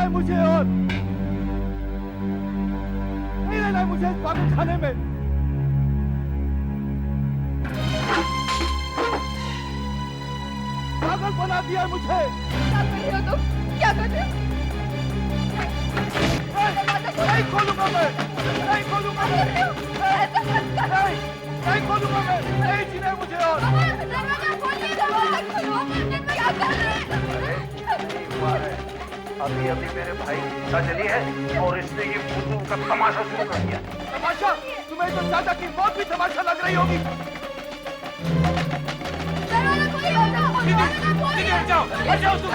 मुझे और नहीं रहना है मुझे इस पागल खाने में। पागल बना दिया मुझे। क्या कर रहे हो तुम? क्या कर रहे हो? नहीं खोलूंगा मैं, नहीं खोलूंगा मैं, नहीं खोलूंगा मैं, नहीं जीना मुझे और। दरवाजा खोलिए, दरवाजा खोलो। क्या कर रहे हैं? अभी अभी मेरे भाई की पता चली है और इसने ये फुदू का तमाशा शुरू कर दिया। तमाशा? तुम्हें तो चाचा की मौत भी तमाशा लग रही होगी। दरवाजा खोलिए, हट जाओ, हट जाओ तुम।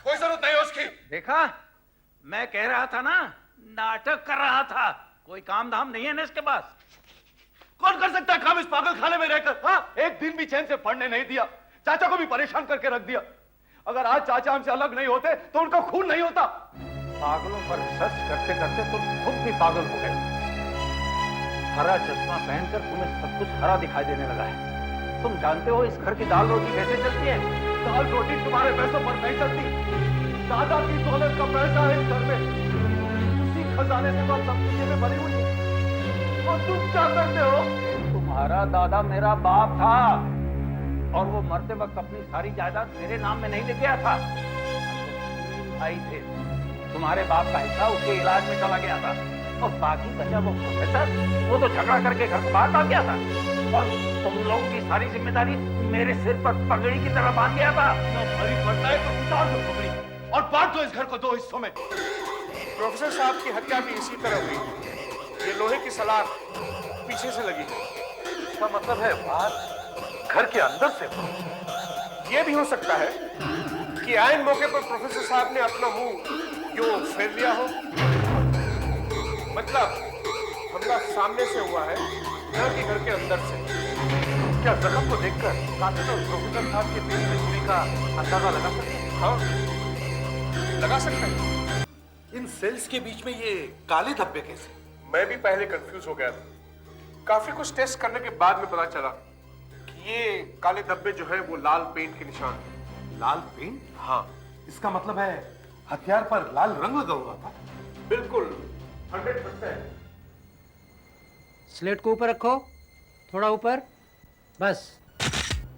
कोई जरूरत नहीं उसकी। देखा, मैं कह रहा था ना, नाटक कर रहा था। कोई काम धाम नहीं है ना इसके पास। कौन कर सकता है काम इस पागल खाने में रहकर? हाँ, एक दिन भी चैन से पढ़ने नहीं दिया, चाचा को भी परेशान करके रख दिया। अगर आज चाचा हमसे अलग नहीं होते तो उनका खून नहीं होता। पागलों पर रिसर्च करते करते तुम खुद भी पागल हो गए। हरा चश्मा पहनकर तुम्हें सब कुछ हरा दिखाई देने लगा है। तुम जानते हो इस घर की दाल रोटी कैसे चलती है? दाल रोटी तुम्हारे पैसों पर नहीं चलती। दादा की दौलत का पैसा है इस घर में। उसी खजाने से तो सब दुनिया में भरी हुई है। और तुम क्या करते हो? तुम्हारा दादा मेरा बाप था और वो मरते वक्त अपनी सारी जायदाद मेरे नाम में नहीं लेके आया था। भाई थे, तुम्हारे बाप का हिस्सा उसके इलाज में चला गया था और बाकी बचा वो प्रोफेसर, वो तो झगड़ा करके घर को बाहर भाग गया था और तुम लोगों की सारी जिम्मेदारी मेरे सिर पर पगड़ी की तरह बांध गया था। भारी पड़ता है तो उतार दो पगड़ी और बांट दो इस घर को 2 हिस्सों में। प्रोफेसर साहब की हत्या भी इसी तरह हुई। ये लोहे की सलाख पीछे से लगी है। इसका मतलब है बाहर घर के अंदर से। ये भी हो सकता है कि आयन मौके पर प्रोफेसर साहब ने अपना मुंह यूं फेर लिया हो। मतलब हमला सामने से हुआ है, न कि घर के अंदर से। क्या जख्म को देखकर कातिल और प्रोफेसर साहब के पेट में छुरी का अंदाजा लगा सकते हैं? हाँ, लगा सकते हैं। इन सेल्स के बीच में ये काले धब्बे कैसे? मैं भी पहले कंफ्यूज हो गया था। काफी कुछ टेस्ट करने के बाद में पता चला कि ये काले धब्बे जो है वो लाल पेंट के निशान हैं। लाल पेंट? हाँ, इसका मतलब है हथियार पर लाल रंग लगा हुआ था। बिल्कुल 100%। स्लेट को ऊपर रखो, थोड़ा ऊपर, बस।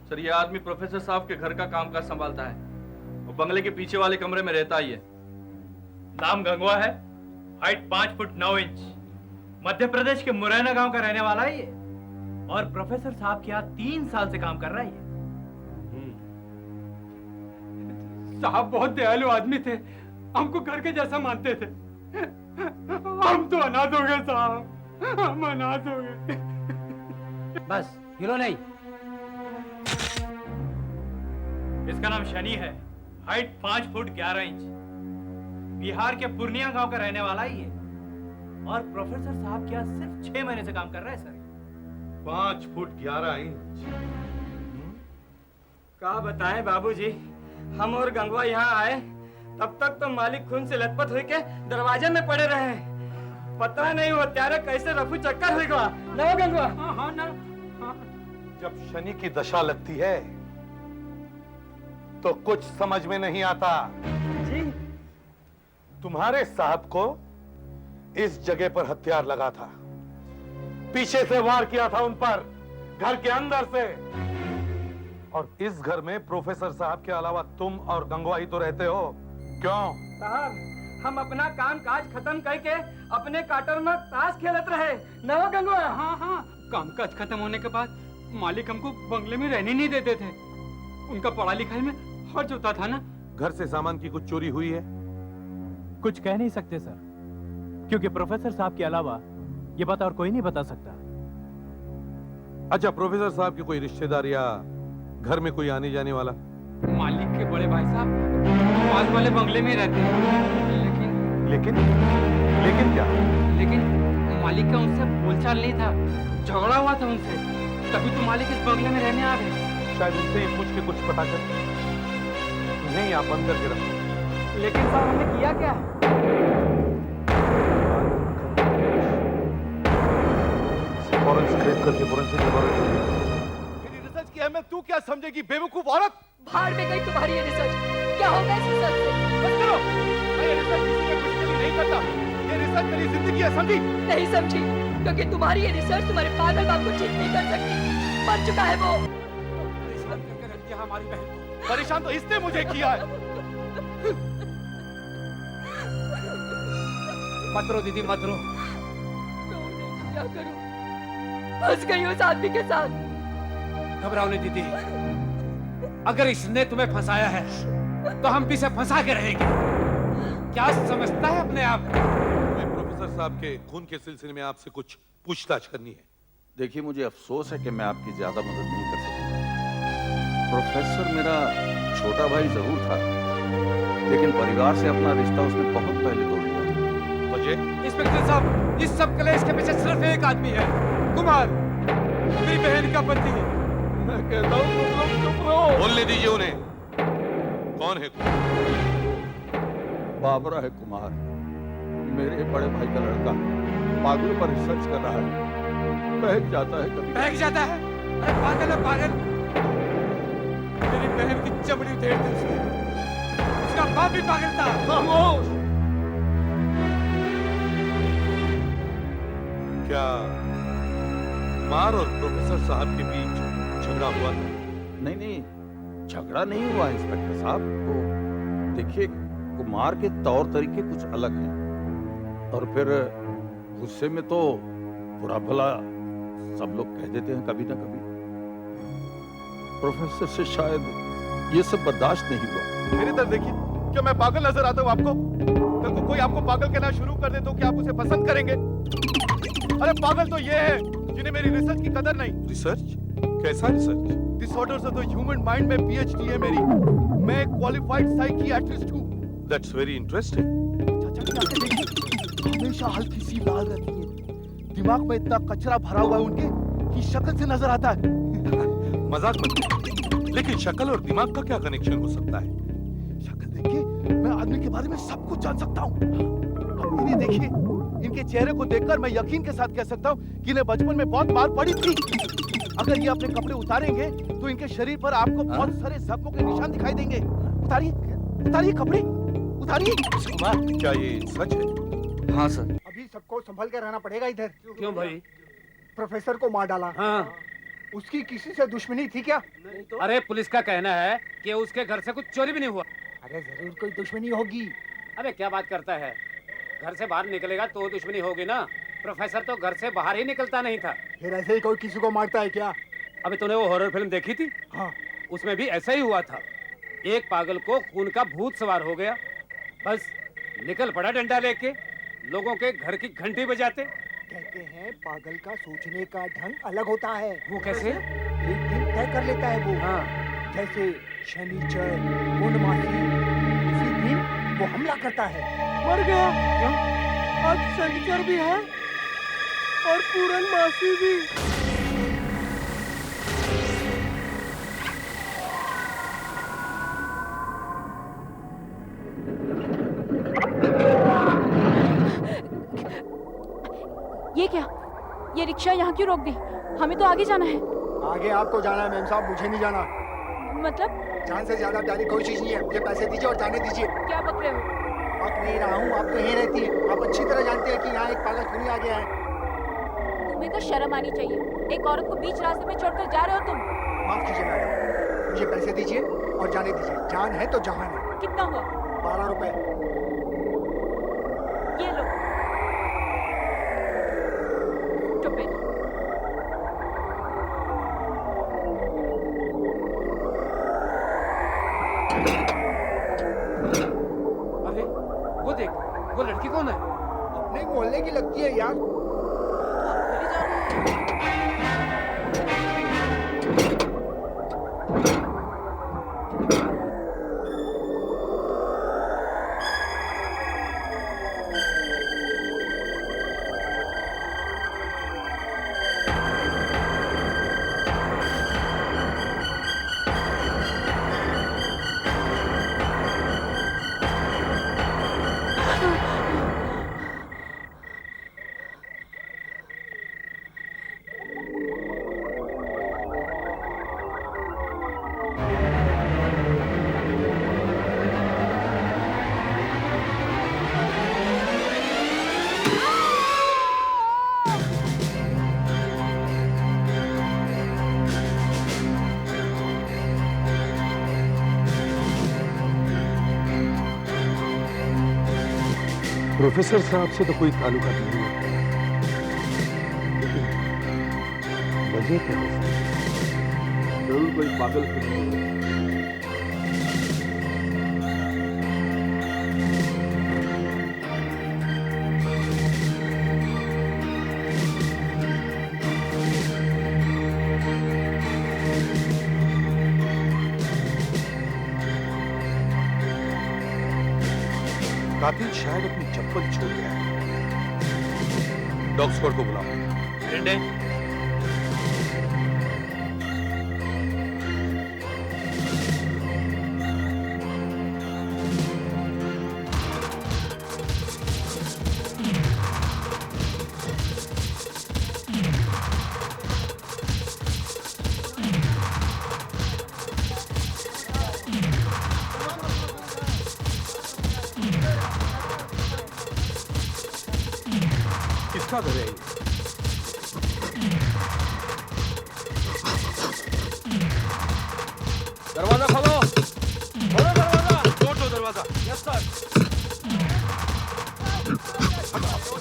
सर, ये आदमी प्रोफेसर साहब के घर का कामकाज संभालता है। वो बंगले के पीछे वाले कमरे में रहता ही है। नाम गंगवा है, height 5 foot 9 inch, Madhya Pradesh के मुरैना गांव का रहने वाला है ये। और प्रोफेसर साहब के यहाँ 3 साल से काम कर रहा है ये। साहब बहुत दयालु आदमी थे, हमको घर के जैसा मानते थे। हम तो अनाथ हो गए साहब, हम अनाथ हो गए। बस हिलो नहीं। इसका नाम शनि है, हाइट 5 फुट 11 इंच, बिहार के पूर्णिया गांव का रहने वाला ही है। और प्रोफेसर साहब क्या सिर्फ 6 महीने से काम कर रहा है सर। 5 foot 11 inch. क्या बताएं बाबूजी, हम और गंगवा यहाँ आए तब तक तो मालिक खून से लथपथ हुई के दरवाजे में पड़े रहे। पता नहीं वो त्यारे कैसे रफू चक्कर हुई गवा ना गंगवा। हाँ ना। जब शनि की दशा लगती है तो कुछ समझ में नहीं आता। जी, तुम्हारे साहब को इस जगह पर हथियार लगा था, पीछे से वार किया था उन पर, घर के अंदर से। और इस घर में प्रोफेसर साहब के अलावा तुम और गंगवा ही तो रहते हो। क्यों? साहब हम अपना काम काज खत्म करके अपने क्वार्टर में ताश खेलत रहे ना गंगवा। हाँ हाँ, कामकाज खत्म होने के बाद मालिक हमको बंगले में रहने नहीं देते थे। उनका पढ़ाई लिखाई में खर्च होता था ना। घर से सामान की कुछ चोरी हुई है? कुछ कह नहीं सकते सर, क्योंकि प्रोफेसर साहब के अलावा ये बात और कोई नहीं बता सकता। अच्छा, प्रोफेसर साहब के कोई रिश्तेदार या घर में कोई आने जाने वाला? मालिक के बड़े भाई साहब पास वाले बंगले में रहते हैं, लेकिन क्या? लेकिन मालिक का उनसे बोलचाल नहीं था, झगड़ा हुआ था उनसे, तभी तो मालिक इस बंगले में रहने आ गए। शायद उनसे ही पूछ के कुछ पता कर नहीं, आप बंद करके रखो। लेकिन साहब हमने किया क्या है? फॉरेंसिक रेप करके फोरेंसिक लेबोरेटरी मेरी रिसर्च की अहमियत तू क्या समझेगी बेवकूफ औरत? भाड़ में गई तुम्हारी ये रिसर्च। क्या होगा इस रिसर्च से? बस करो। मैं ये रिसर्च किसी के खुशी के लिए नहीं करता। ये रिसर्च मेरी जिंदगी है, समझी? नहीं समझी, क्योंकि तुम्हारी ये रिसर्च तुम्हारे पागल बाप को ठीक नहीं कर सकती। मर चुका है वो। परेशान करके रख दिया हमारी बहन को। परेशान तो इसने मुझे किया है। मत रो दीदी, मत रो। क्या करूं? फंस गई उस आदमी के साथ। घबराओ नहीं दीदी, अगर इसने तुम्हें फंसाया है तो हम भी इसे फंसा के रहेंगे। क्या समझता है अपने आप? मैं प्रोफेसर साहब के खून के सिलसिले में आपसे कुछ पूछताछ करनी है। देखिए, मुझे अफसोस है कि मैं आपकी ज्यादा मदद नहीं कर सकता। प्रोफेसर मेरा छोटा भाई जरूर था, लेकिन परिवार से अपना रिश्ता उसने बहुत पहले तोड़ दिया। वजह? इंस्पेक्टर साहब, इस सब कलेश के पीछे सिर्फ एक आदमी है, कुमार, मेरी बहन का पति। मैं कहता हूँ तुम लोग चुप रहो। बोलने दीजिए उन्हें। कौन है बाबरा है कुमार, मेरे बड़े भाई का लड़का, पागल पर रिसर्च कर रहा है। बहक जाता है कभी। बहक जाता है? अरे पागल है पागल। मेरी बहन की चमड़ी उधेड़ दी उसने। उसका बाप भी पागल था। खामोश। क्या कुमार और प्रोफेसर साहब के बीच झगड़ा हुआ था? नहीं नहीं, झगड़ा नहीं हुआ इंस्पेक्टर साहब। तो देखिए, कुमार के तौर तरीके कुछ अलग हैं, और फिर गुस्से में तो बुरा भला सब लोग कह देते हैं कभी ना कभी। प्रोफेसर से शायद ये सब बर्दाश्त नहीं हुआ। मेरी तरफ देखिए, क्या मैं पागल नजर आता हूँ आपको? कल को कोई आपको पागल कहना शुरू कर दे तो क्या आप उसे पसंद करेंगे? अरे पागल तो ये है जिन्हें मेरी रिसर्च की कदर नहीं। रिसर्च? कैसा research? Disorders of the human mind में पीएचडी है मेरी। मैं एक क्वालिफाइड साइकियाट्रिस्ट हूँ। That's very interesting. चाचा की आंखें देखिए, हमेशा हल्की सी लाल रहती हैं। दिमाग में इतना कचरा भरा हुआ है उनके कि शक्ल से नजर आता है। मजाक मत कीजिए। लेकिन शक्ल और दिमाग का क्या कनेक्शन हो सकता है? शक्ल देखिए, मैं आदमी के बारे में सब कुछ जान सकता हूँ। अब इन्हें देखिए, इनके चेहरे को देखकर मैं यकीन के साथ कह सकता हूँ कि इन्हें बचपन में बहुत मार पड़ी थी। अगर ये अपने कपड़े उतारेंगे तो इनके शरीर पर आपको बहुत सारे जख्मों के निशान दिखाई देंगे। उतारिए, उतारिए कपड़े, उतारिए। कुमार, क्या ये सच है? हाँ सर। अभी सबको संभल के रहना पड़ेगा इधर। क्यों भाई? प्रोफेसर को मार डाला। हाँ। उसकी किसी से दुश्मनी थी क्या? तो? अरे पुलिस का कहना है कि उसके घर से कुछ चोरी भी नहीं हुआ। अरे जरूर कोई दुश्मनी होगी। अबे क्या बात करता है? घर से बाहर निकलेगा तो दुश्मनी होगी ना। प्रोफेसर तो घर से बाहर ही निकलता नहीं था। फिर ऐसे ही कोई किसी को मारता है क्या? अबे तूने वो हॉरर फिल्म देखी थी? हाँ। उसमें भी ऐसा ही हुआ था। एक पागल को खून का भूत सवार हो गया, बस निकल पड़ा डंडा लेके, लोगों के घर की घंटी बजाते। कहते हैं पागल का सोचने का ढंग अलग होता है। वो कैसे? एक दिन तय कर लेता है वो। हाँ। जैसे शनिचर, पूर्णमासी, उसी दिन वो हमला करता है। मर गया। क्यों? आज शनिचर भी है और पूर्णमासी भी। ये क्या? ये रिक्शा यहाँ क्यों रोक दी? हमें तो आगे जाना है। आगे आपको जाना है मैम साहब, मुझे नहीं जाना। मतलब? जान से ज्यादा प्यारी कोई चीज नहीं है। मुझे पैसे दीजिए और जाने दीजिए। क्या बक रहे हो? बात नहीं रहा हूँ, आप तो यहीं रहती है। आप अच्छी तरह जानते हैं कि यहाँ एक पागल खूनी आ गया है। तुम्हें तो शर्म आनी चाहिए। एक औरत को बीच रास्ते में छोड़कर जा रहे हो तुम। माफ कीजिए मैडम, मुझे पैसे दीजिए और जाने दीजिए। जान है तो जहान है। कितना हुआ? 12 रुपए। ये लो। Stupid. अरे वो देख, वो लड़की कौन है? अपने मोहल्ले की लगती है यार। प्रोफेसर साहब से तो कोई ताल्लुकात नहीं है, लेकिन वजह क्या है? जरूर कोई पागल फिल्म है। कातिल शायद अपनी चप्पल छोड़ गया है। डॉग स्क्वाड को बुलाओ। किसका घर है ये? दरवाजा खोलो, खोलो दरवाजा, तोड़ दो दरवाजा। Yes sir.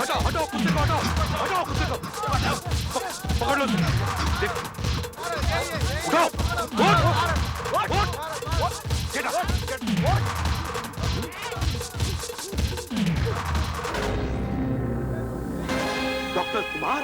हटाओ हटाओ कुत्ते को, हटाओ हटाओ कुत्ते को, पकड़ लो। देख, उठाओ, उठ, गेट अप, डॉक्टर कुमार।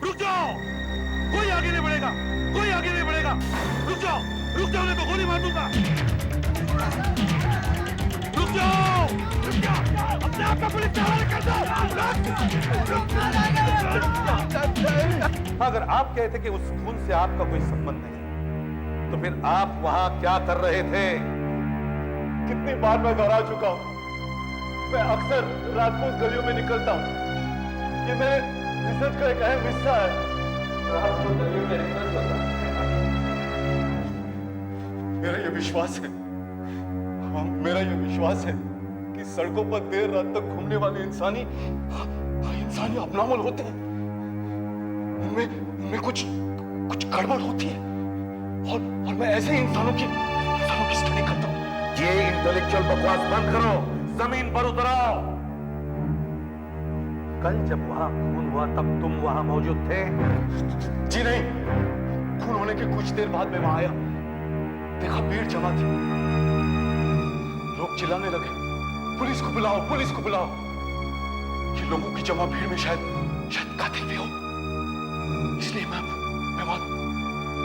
रुक जाओ, कोई आगे नहीं बढ़ेगा, कोई आगे नहीं बढ़ेगा। रुक जाओ, रुक जाओ, नहीं तो गोली मार दूंगा। रुक जाओ, अपने आप का पुलिस चालान कर दो। अगर आप कहते कि उस खून से आपका कोई संबंध नहीं, तो फिर आप वहां क्या कर रहे थे? कितनी बार मैं दोहरा चुका हूं, मैं अक्सर रात को उस गलियों में निकलता हूं। ये मेरे रिसर्च का एक अहम हिस्सा है। रात को गलियों में रिसर्च होता है। मेरा ये विश्वास है, हाँ, मेरा ये विश्वास है कि सड़कों पर देर रात तक घूमने वाले इंसानी अबनॉर्मल होते हैं। उनमें कुछ गड़बड़ होती है, और मैं ऐसे ही इंसानों की स्टडी करता हूं। ये इंटेलेक्चुअल बकवास बंद करो, जमीन पर उतरो। कल जब वहां खून हुआ तब तुम वहां मौजूद थे? जी नहीं, खून होने के कुछ देर बाद मैं वहां आया, देखा भीड़ जमा थी, लोग चिल्लाने लगे, पुलिस को बुलाओ, पुलिस को बुलाओ। ये लोगों की जमा भीड़ में शायद कातिल भी हो, इसलिए मैं वहां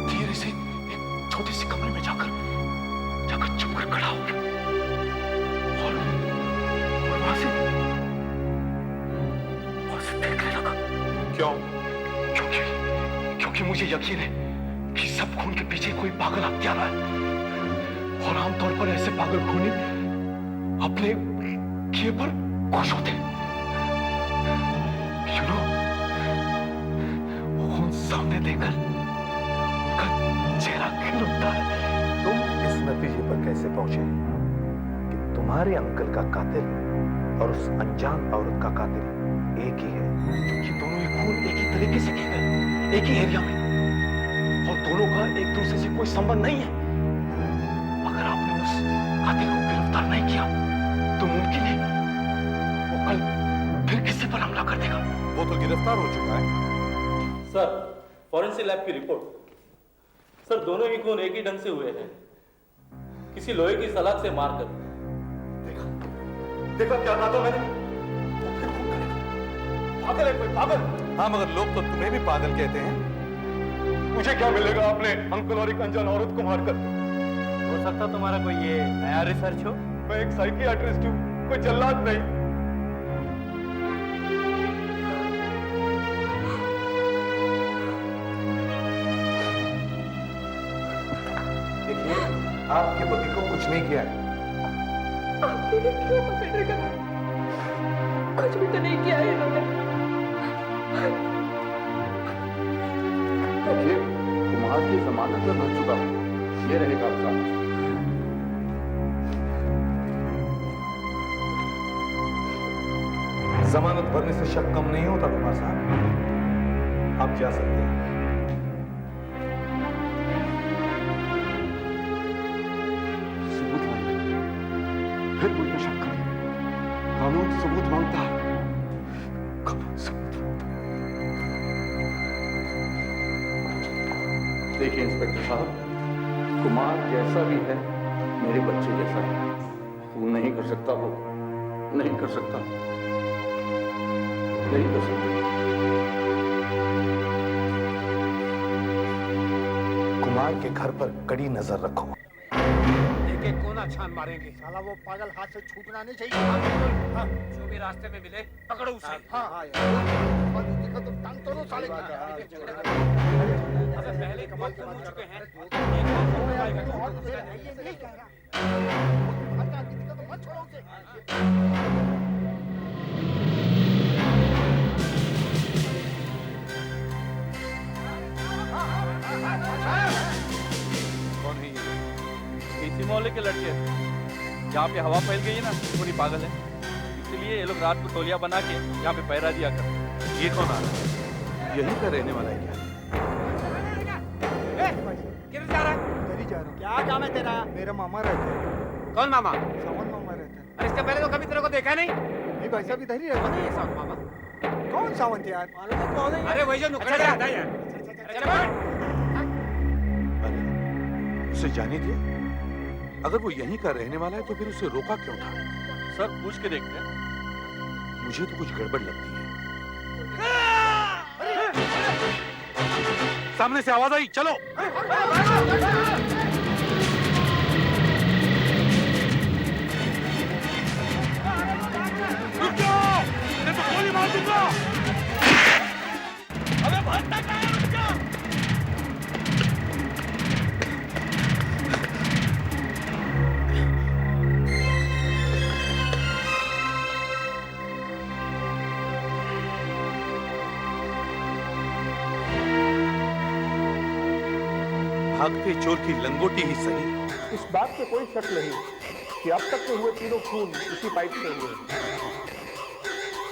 धीरे से एक छोटे से कमरे में जाकर चुप कर खड़ा हो गया, और वहां से देखने लगा। क्यों? क्योंकि मुझे यकीन है कि सब खून के पीछे कोई पागल हत्यारा है, और आमतौर पर ऐसे पागल खूनी अपने किए पर खुश होते हैं। You know, खून सामने देखकर उनका चेहरा खिल उठता है। तुम इस नतीजे पर कैसे पहुंचे कि तुम्हारे अंकल का कातिल और उस अनजान औरत का कातिल एक ही है? क्योंकि दोनों ही खून एक ही तरीके से किए गए, एक ही एरिया में, और दोनों का एक दूसरे से कोई संबंध नहीं है। अगर आपने उस कातिल को गिरफ्तार नहीं किया तो मुमकिन है वो कल फिर किसी पर हमला कर देगा। वो तो गिरफ्तार हो चुका है। सर, फॉरेंसिक लैब की रिपोर्ट। सर, दोनों ही खून एक ही ढंग से हुए हैं, किसी लोहे की सलाख से मारकर। देखा क्या कहा था मैंने? वो फिर खून करेगा। पागल है कोई, पागल। हाँ, मगर लोग तो तुम्हें भी पागल कहते हैं। मुझे क्या मिलेगा अपने अंकल और एक अनजान औरत को मारकर? हो सकता तुम्हारा कोई ये नया रिसर्च हो। मैं एक साइकियाट्रिस्ट हूँ, कोई जल्लाद नहीं। देखिए, आपके पति को कुछ नहीं किया है। आप इन्हें क्यों पकड़ रखा? कुछ भी तो नहीं किया है इन्होंने। देखिए, कुमार की जमानत में भर चुका हूं, ये रहे कागजात। जमानत भरने से शक कम नहीं होता कुमार साहब। आप जा सकते हैं। सबूत मांगे, फिर मुझ पर शक करें। कानून सबूत मांगता है। कानून सबूत मांगता है। देखिए इंस्पेक्टर साहब, कुमार जैसा भी है मेरे बच्चे जैसा है। खून नहीं कर सकता वो, नहीं कर सकता, नहीं कर सकता। कुमार के घर पर कड़ी नजर रखो। एक एक कोना छान मारेंगे। साला वो पागल हाथ से छूटना नहीं चाहिए। हाँ, जो भी रास्ते में मिले पकड़ो उसे। हाँ हाँ यार, देखो तो टांग तोड़ो साले की। अबे पहले कमाल के मार चुके हैं। मत छोड़ो उसे। कौन है ये? इसी मोहल्ले के लड़के हैं। यहाँ पे हवा फैल गई है ना, थोड़ी पागल है, इसलिए ये लोग रात को टोलियां बना के यहाँ पे पहरा दिया कर। ये कौन आ रहा है? यहीं का रहने वाला है क्या? किधर जा रहा है? इधर ही जा रहा हूँ। क्या काम है तेरा? मेरा मामा रहता है। कौन मामा? सावन मामा रहता है। अरे इसके पहले तो कभी तेरे को देखा नहीं? नहीं भाई साहब, इधर ही रहता है सावन मामा। कौन सावन यार? मालूम है कौन है? अरे वही जो नुक्कड़ रहता है यार। उसे जाने दिया। अगर वो यहीं का रहने वाला है तो फिर उसे रोका क्यों था? सर पूछ के देखते हैं। मुझे तो कुछ गड़बड़ लगती है। सामने से आवाज आई, चलो। रुक जाओ, मैं तो गोली मार दूंगा। अबे भागता क्या है? रुक जा। भागते चोर की लंगोटी ही सही। इस बात पे कोई शक नहीं कि अब तक के हुए तीनों खून इसी पाइप से हुए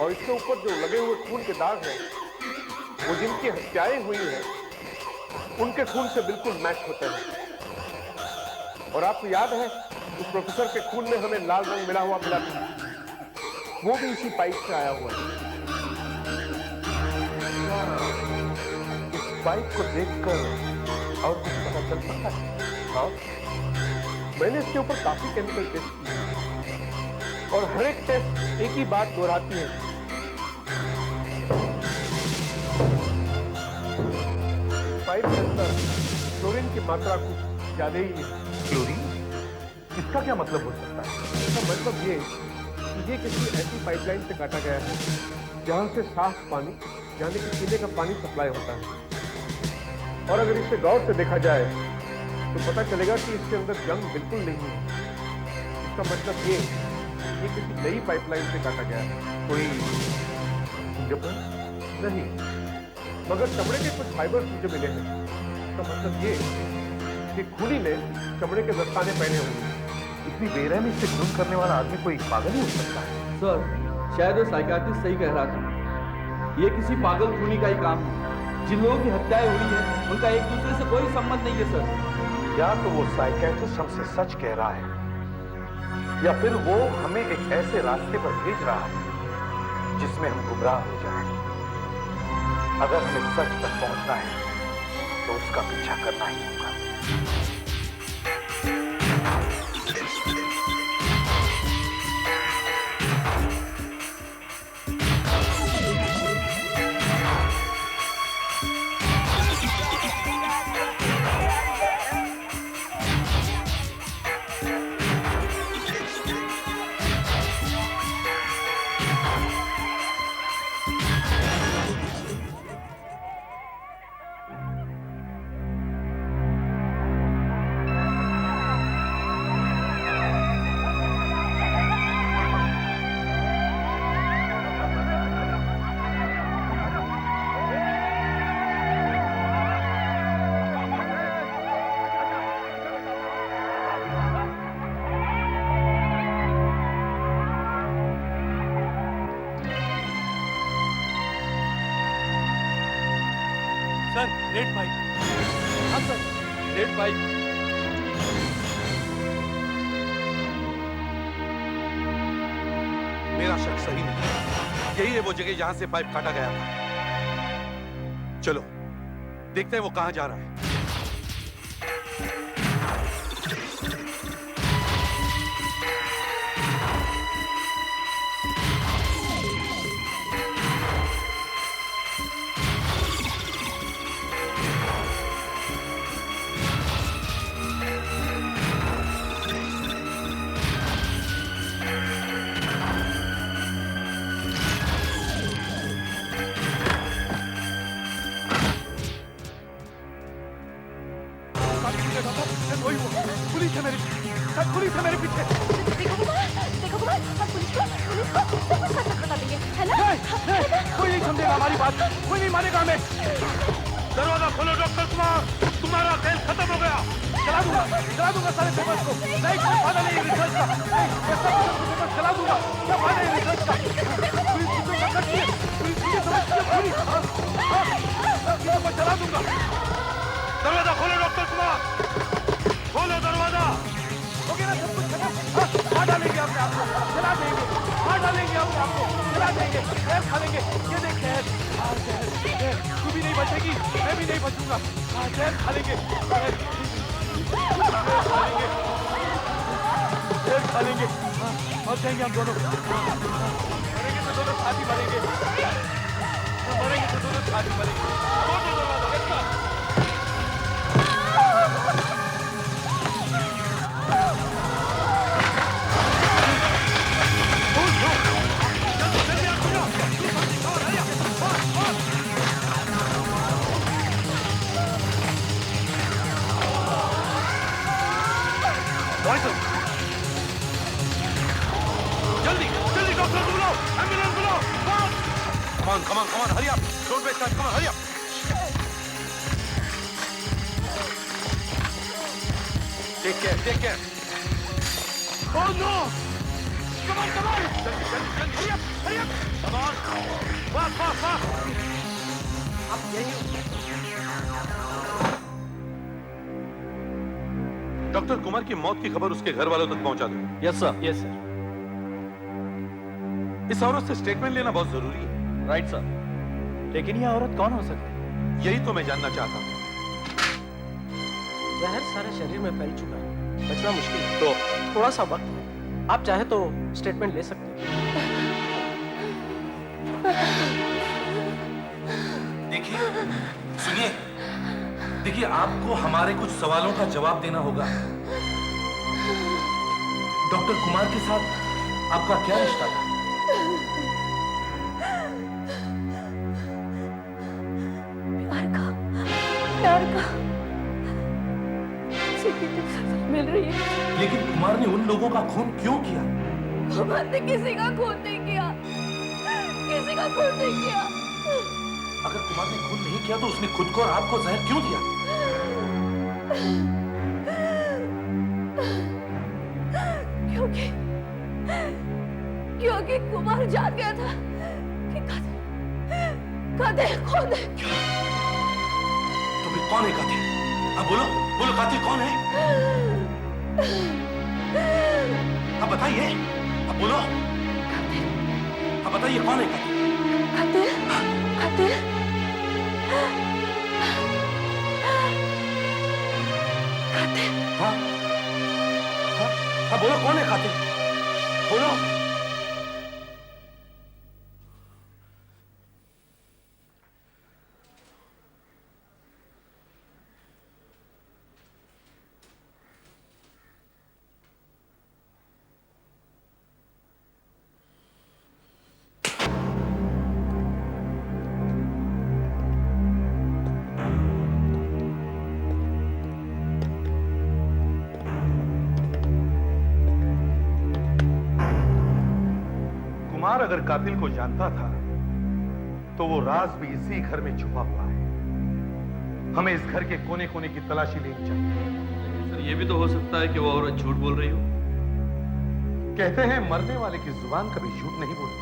और इसके ऊपर जो लगे हुए खून के दाग हैं वो जिनकी हत्याएं हुई हैं उनके खून से बिल्कुल मैच होते हैं। और आपको याद है उस प्रोफेसर के खून में हमें लाल रंग मिला था, वो भी इसी पाइप से आया हुआ है। इस पाइप को देखकर और कुछ पता चल सकता है? हाँ, मैंने इसके ऊपर काफी केमिकल टेस्ट किए और हर एक टेस्ट एक ही बात दोहराती है। पाइप के अंदर क्लोरीन की मात्रा कुछ ज्यादा ही है। क्लोरीन? इसका क्या मतलब हो सकता है? इसका मतलब ये कि ये किसी ऐसी पाइपलाइन से काटा गया है जहां से साफ पानी यानी कि पीने का पानी सप्लाई होता है। और अगर इसे गौर से देखा जाए तो पता चलेगा कि इसके अंदर जंग बिल्कुल नहीं है। इसका मतलब ये किसी नई पाइपलाइन से काटा गया है। कोई फिंगरप्रिंट? नहीं, मगर चमड़े के कुछ फाइबर्स मुझे मिले हैं। इसका मतलब ये कि खूनी ने चमड़े के दस्ताने पहने हुए हैं। इतनी बेरहमी से खून करने वाला आदमी कोई पागल ही हो सकता है। सर शायद वो साइकियाट्रिस्ट सही कह रहा था। ये किसी पागल खूनी का ही काम है। जिन लोगों की हत्याएं हुई है उनका एक दूसरे से कोई संबंध नहीं है सर। या तो वो साइकियाट्रिस्ट हमसे सच कह रहा है या फिर वो हमें एक ऐसे रास्ते पर भेज रहा है जिसमें हम गुमराह हो जाएं। अगर हमें सच तक पहुंचना है तो उसका पीछा करना ही होगा। Sir, red pipe. हाँ सर, रेड पाइप। मेरा शक सही नहीं, यही है वो जगह जहां से पाइप काटा गया था। चलो देखते हैं वो कहां जा रहा है। पुलिस है मेरे पीछे। देखो कुमार, हम पुलिस को सब कुछ बता देंगे, है ना? कोई नहीं समझेगा हमारी बात, कोई नहीं मानेगा हमें। दरवाजा खोलो डॉक्टर कुमार, तुम्हारा खेल खत्म हो गया। चला दूंगा सारे पेपर्स को। नहीं, कोई फायदा नहीं है रिसर्च का। मैं सब पेपर्स चला दूंगा, क्या फायदा है रिसर्च का? पुलिस चीजों का करती है, पुलिस चीजें समझती है पूरी। चीजों को चला दूंगा। दरवाजा खोलो डॉक्टर कुमार, खोलो दरवाजा। हो गया ना सब कुछ खत्म? मार डालेंगे अपने आप को, चला देंगे, मार डालेंगे अपने आप को, चला देंगे, जहर खा लेंगे। ये देख जहर, जहर, तू भी नहीं बचेगी, मैं भी नहीं बचूंगा। जहर खा लेंगे, जहर खा लेंगे, मर जाएंगे हम दोनों। मरेंगे तो दोनों साथ ही मरेंगे, मरेंगे तो दोनों साथ ही मरेंगे। जल्दी डॉक्टर बुलाओ, एम्बुलेंस बुलाओ। Come on, hurry up. Don't waste time, come on, hurry up. Take care. Oh no! Come on. Jल्दी, hurry up. Come on. Fast. आप यही डॉक्टर कुमार की मौत की खबर उसके घर वालों तक पहुंचा दो। Yes sir. इस औरत से स्टेटमेंट लेना बहुत जरूरी है। Right sir. लेकिन ये औरत कौन हो सकती है? यही तो मैं जानना चाहता हूँ। जहर सारे शरीर में फैल चुका है, बचना मुश्किल है। तो थोड़ा सा वक्त है, आप चाहे तो स्टेटमेंट ले सकते हैं। देखिए आपको हमारे कुछ सवालों का जवाब देना होगा। डॉक्टर कुमार के साथ आपका क्या रिश्ता था? प्यार का किसी की सजा मिल रही है। लेकिन कुमार ने उन लोगों का खून क्यों किया? कुमार ने किसी का खून नहीं किया। अगर कुमार ने खून नहीं किया तो उसने खुद को और आपको जहर क्यों दिया? क्योंकि कुमार जान गया था कि कातिल कौन है। तो फिर कौन है कातिल? अब बोलो कातिल कौन है? अब बताइए, अब बोलो, अब बताइए कौन है कातिल? कातिल हाँ बोलो कौन है कातिल? बोलो। कुमार अगर कातिल को जानता था तो वो राज भी इसी घर में छुपा हुआ है। हमें इस घर के कोने कोने की तलाशी लेनी चाहिए। सर ये भी तो हो सकता है कि वो औरत झूठ बोल रही हो। कहते हैं मरने वाले की जुबान कभी झूठ नहीं बोलती।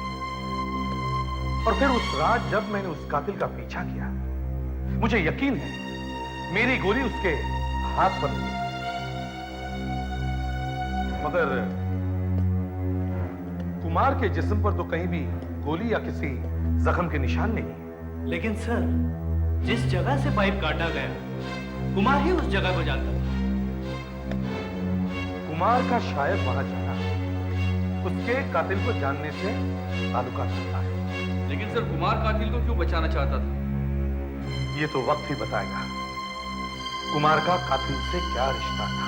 और फिर उस रात जब मैंने उस कातिल का पीछा किया मुझे यकीन है मेरी गोली उसके हाथ पर लगी, मगर कुमार के जिस्म पर तो कहीं भी गोली या किसी जख्म के निशान नहीं। लेकिन सर, जिस जगह से पाइप काटा गया कुमार ही उस जगह को जानता था। कुमार का शायद वहां जाना उसके कातिल को जानने से ताल्लुकात रखता है। लेकिन सर, कुमार कातिल को क्यों बचाना चाहता था? ये तो वक्त ही बताएगा कुमार का कातिल से क्या रिश्ता था।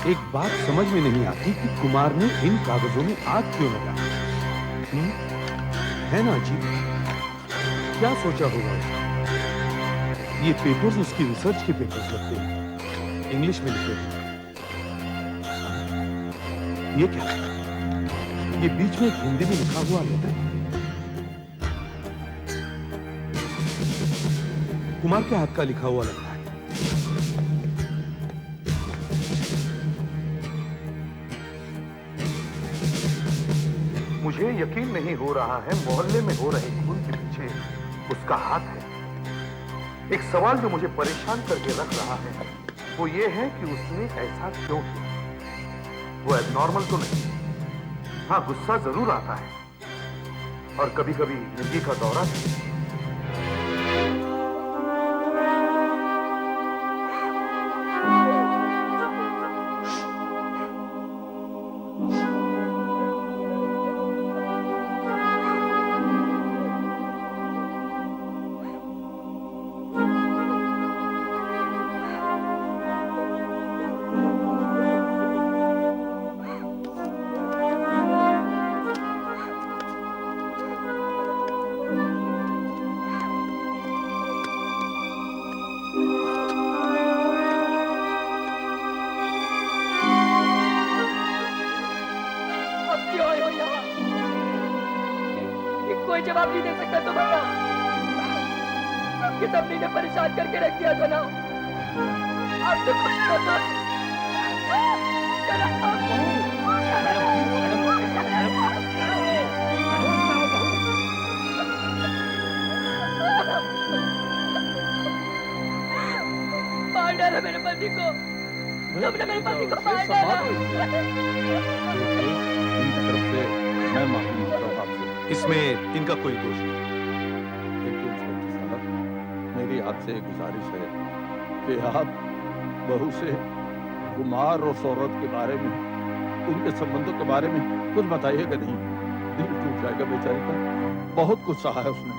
एक बात समझ में नहीं आती कि कुमार ने इन कागजों में आग क्यों लगाई। है ना अजीब? क्या सोचा होगा उसने? ये पेपर्स उसकी रिसर्च के पेपर्स लगते हैं, इंग्लिश में लिखे हैं। ये क्या? ये बीच में हिंदी में लिखा हुआ लेटर। कुमार के हाथ का लिखा हुआ लगता है। मुझे यकीन नहीं हो रहा है मोहल्ले में हो रहे खून के पीछे उसका हाथ है। एक सवाल जो मुझे परेशान करके रख रहा है वो ये है कि उसने ऐसा क्यों किया। वो एबनॉर्मल तो नहीं, हाँ गुस्सा जरूर आता है और कभी कभी मिर्गी का दौरा भी। कोई जवाब नहीं दे सकता तुम्हारा। सबके सबने ने परेशान करके रख दिया था ना। आप तो कुछ तो मार डाला मेरे पति को। तुमने मेरे पति को मार डाला। मैं माफी मांगता हूँ आपसे। इसमें इनका कोई दोष नहीं। देखिए इंस्पेक्टर साहब, मेरी आपसे एक गुजारिश है कि आप बहू से कुमार और सौरभ के बारे में, उनके संबंधों के बारे में कुछ बताइएगा नहीं। दिल टूट जाएगा बेचारी का, बहुत कुछ सहा है उसने।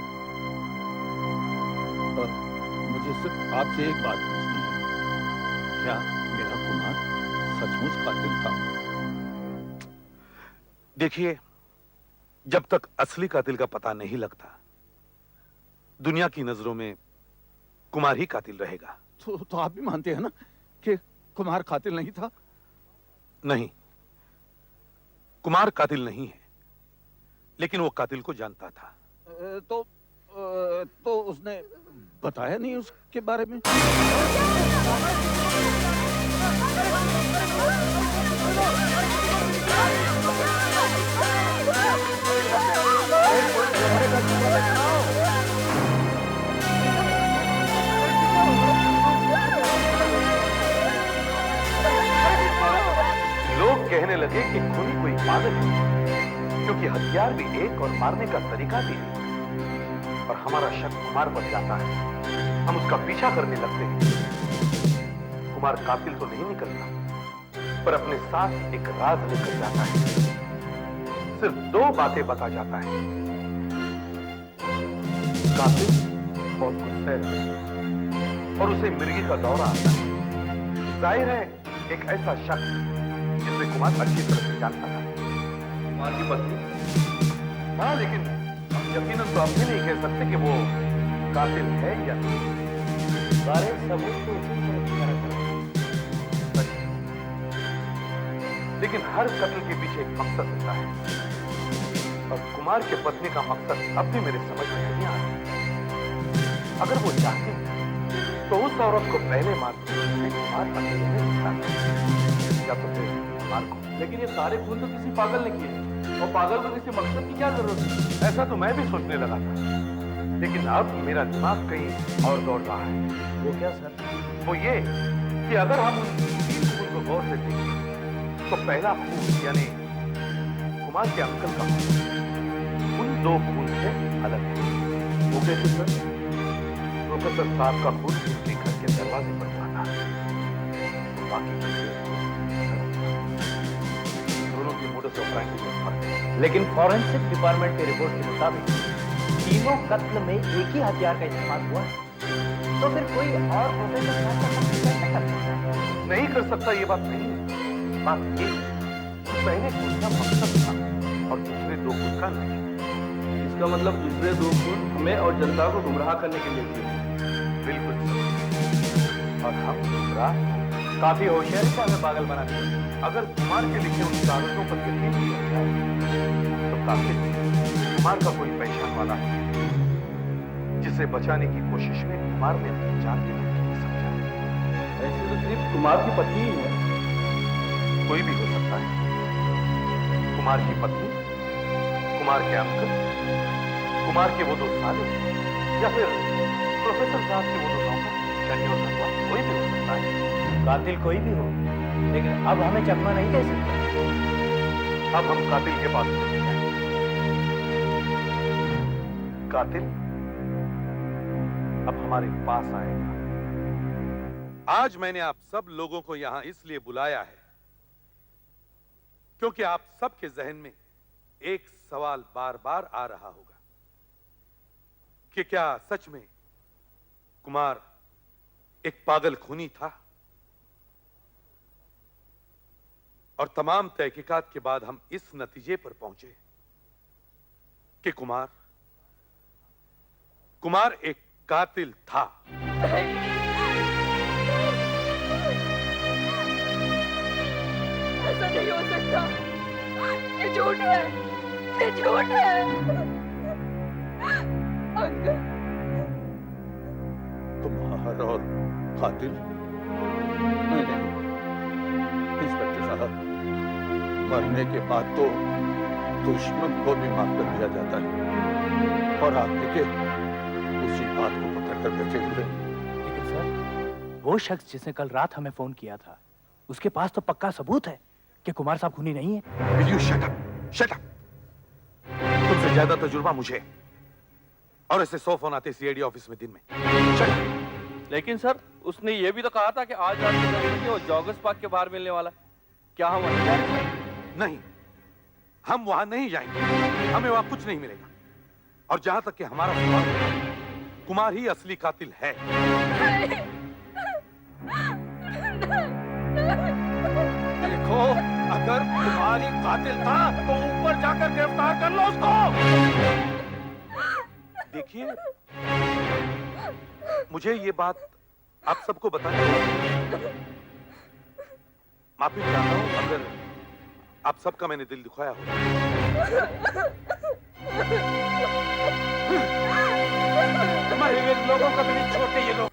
मुझे सिर्फ आपसे एक बात पूछनी है, क्या मेरा कुमार सचमुच कातिल था? देखिए, जब तक असली कातिल का पता नहीं लगता दुनिया की नजरों में कुमार ही कातिल रहेगा। तो आप भी मानते हैं ना कि कुमार कातिल नहीं था? नहीं, कुमार कातिल नहीं है, लेकिन वो कातिल को जानता था। तो उसने बताया नहीं उसके बारे में? लोग कहने लगे कि खूनी कोई पागल है, क्योंकि हथियार भी एक और मारने का तरीका भी एक। और हमारा शक कुमार पर जाता है, हम उसका पीछा करने लगते हैं। कुमार कातिल तो नहीं निकलता, पर अपने साथ एक राज लेकर जाता है। सिर्फ दो बातें बता जाता है। कातिल बहुत गुस्से है और उसे मिर्गी का दौरा आता है। जाहिर है एक ऐसा शख्स जिसे कुमार अच्छी तरह से जानता था। कुमार की पत्नी? हाँ, लेकिन हम यकीनन तो अब भी नहीं कह सकते कि वो कातिल है या नहीं। सारे सबूत तो उसी तरह। लेकिन हर कत्ल के पीछे एक मकसद होता है, और कुमार के पत्नी का मकसद अब भी मेरे समझ में नहीं आ रहा। अगर वो चाहते तो उस औरत को पहले मार या तो फिर मार को। लेकिन ये सारे खून तो किसी पागल ने किए और पागल को किसी मकसद की क्या जरूरत है? ऐसा तो मैं भी सोचने लगा था, लेकिन अब मेरा दिमाग कहीं और दौड़ रहा है। वो क्या सर? वो ये कि अगर हम उन 3 खून को गौर से देखें तो पहला खून यानी कुमार के अंकल का खून उन 2 खून से अलग है। वो कैसे सर? प्रोफेसर साहब का खून उसके घर के दरवाजे पर जाता है, बाकी दोनों की मोडस ऑपरेंडी में फर्क है। लेकिन फॉरेंसिक डिपार्टमेंट की रिपोर्ट के मुताबिक तीनों कत्ल में एक ही हथियार का इस्तेमाल हुआ है। तो फिर कोई और प्रोफेसर साहब का कत्ल कैसे कर सकता है? नहीं कर सकता, ये बात नहीं है। बात ये कि पहले खून का मकसद था और दूसरे 2 खून का नहीं। इसका मतलब दूसरे 2 खून हमें और जनता को गुमराह करने के लिए किए। बिल्कुल सर। और हम गुमराह काफी होशियारी से हमें पागल बना दिया। अगर कुमार के लिखे उन कागजों पर यकीन किया जाए तो काफी कुमार का कोई पहचान वाला है जिसे बचाने की कोशिश में कुमार ने अपनी जान देने के लिए समझा। ऐसे तो सिर्फ कुमार की पत्नी ही है। कोई भी हो सकता है। कुमार की पत्नी, कुमार के अंकल, कुमार के वो 2 साले, या फिर प्रोफेसर साहब के वो 2 नौकर, शनि और गंगा, कोई भी हो सकता है। कातिल कोई भी हो, लेकिन अब हमें चकमा नहीं दे सकते। अब हम कातिल के पास नहीं जाएंगे। कातिल अब हमारे पास आएगा। आज मैंने आप सब लोगों को यहां इसलिए बुलाया है क्योंकि आप सबके जहन में एक सवाल बार बार आ रहा होगा कि क्या सच में कुमार एक पागल खूनी था? और तमाम तहकीकात के बाद हम इस नतीजे पर पहुंचे कि कुमार एक कातिल था। ऐसा नहीं हो सकता, ये झूठ है, ये झूठ है। अंकल, कुमार और कातिल? नहीं, इंस्पेक्टर साहब, मरने के बाद तो दुश्मन को भी माफ कर दिया जाता है और आप के उसी बात को पकड़ कर बैठे हुए। लेकिन सर, वो शख्स जिसने कल रात हमें फोन किया था, उसके पास तो पक्का सबूत है कि कुमार साहब खूनी नहीं है। Will you shut up? Shut up! तुमसे ज्यादा तजुर्बा मुझे, और ऐसे 100 फोन आते सीआईडी ऑफिस में दिन में। Shut up! लेकिन सर, उसने ये भी तो कहा था कि आज रात को 10 बजे वो जॉगर्स पार्क के बाहर मिलने वाला है। क्या हम वहीं जाएंगे? नहीं, हम वहां नहीं जाएंगे। हमें वहां कुछ नहीं मिलेगा। और जहां तक कि हमारा सवाल है, कुमार ही असली कातिल है। देखो, अगर कुमार ही कातिल था तो ऊपर जाकर गिरफ्तार कर लो उसको। देखिए, मुझे ये बात आप सबको बतानी है। माफी चाहता हूं अगर आप सबका मैंने दिल दुखाया हो। मरे हुए लोगों का भी नहीं छोड़ते ये लोग।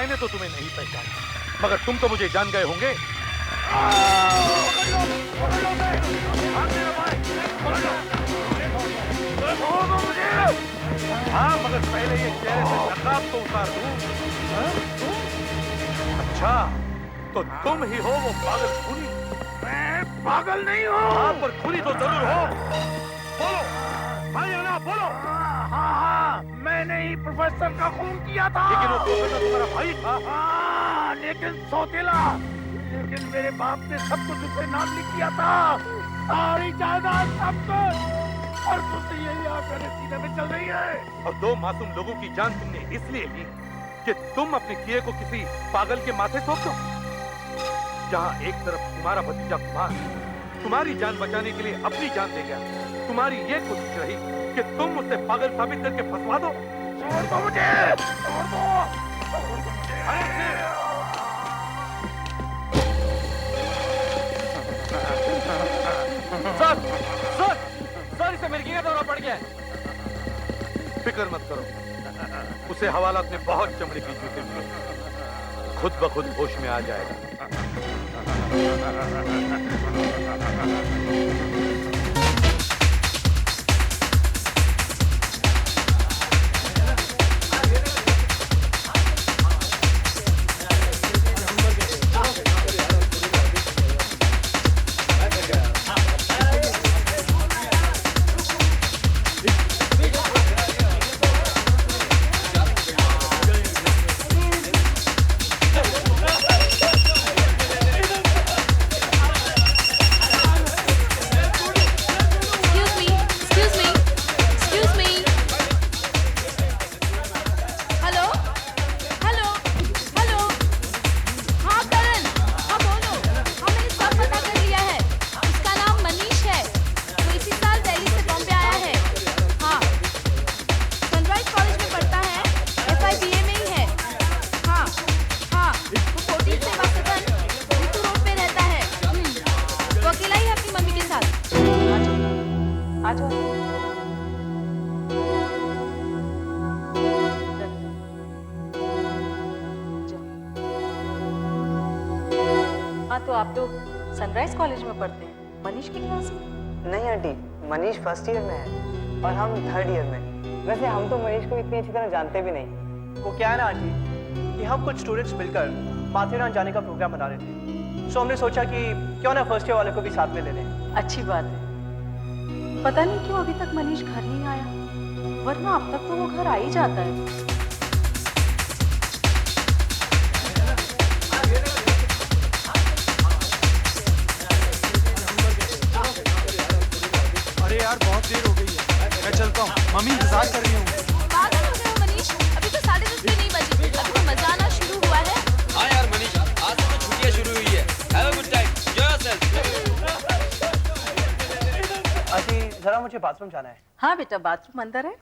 मैंने तो तुम्हें नहीं पहचाना, मगर तुम तो मुझे जान गए होंगे। हाँ, मगर पहले ये चेहरे से नकाब तो उतार दूं। अच्छा, तो तुम ही हो वो पागल खूनी? मैं पागल नहीं हूँ। हाँ, पर खूनी तो जरूर हो। बोलो, हाँ या ना, बोलो। हाँ, मैंने ही प्रोफेसर का खून किया था। लेकिन वो प्रोफेसर तुम्हारा भाई था। हाँ, लेकिन सौतेला। लेकिन मेरे बाप ने सब कुछ उससे नाम लिख दिया था, सारी जायदाद, सब कुछ। और तुमसे यही आकर सीने में चल रही है। और 2 मासूम लोगों की जान तुमने इसलिए ली कि तुम अपने किए को किसी पागल के माथे सौंप दो। जहाँ एक तरफ तुम्हारा भतीजा कुमार तुम्हारी जान बचाने के लिए अपनी जान दे गया, तुम्हारी ये कोशिश रही कि तुम उसे पागल साबित करके फंसवा दो। छोड़ दो मुझे, छोड़ दो। सर, इसे मिर्गी का दौरा पड़ गया है। फिक्र मत करो, उसे हवालात में बहुत चमड़े की जूते मिले, खुद ब खुद होश में आ जाएगा। तो आप लोग सनराइज कॉलेज में पढ़ते हैं, मनीष की क्लास में? नहीं आंटी, मनीष फर्स्ट ईयर में है और हम थर्ड ईयर में। वैसे हम तो मनीष को इतनी अच्छी तरह जानते भी नहीं। वो क्या है ना आंटी कि हम कुछ स्टूडेंट्स मिलकर माथेरान जाने का प्रोग्राम बना रहे थे, सो हमने सोचा कि क्यों ना फर्स्ट ईयर वाले को भी साथ में ले लें। अच्छी बात है। पता नहीं क्यों अभी तक मनीष घर नहीं आया, वरना अब तक तो वो घर आ ही जाता है। यार बहुत देर हो गई है, मैं चलता हूँ, मम्मी इंतजार कर रही हूँ। पागल हो गए हो मनीष, अभी तो 10:30 भी नहीं बजे, अभी तो मजा आना शुरू हुआ है। हाँ यार मनीष, आज तो छुट्टियाँ शुरू हुई है। Have a good time, enjoy yourself। Aunty जरा मुझे बाथरूम जाना है। हाँ बेटा, बाथरूम अंदर है।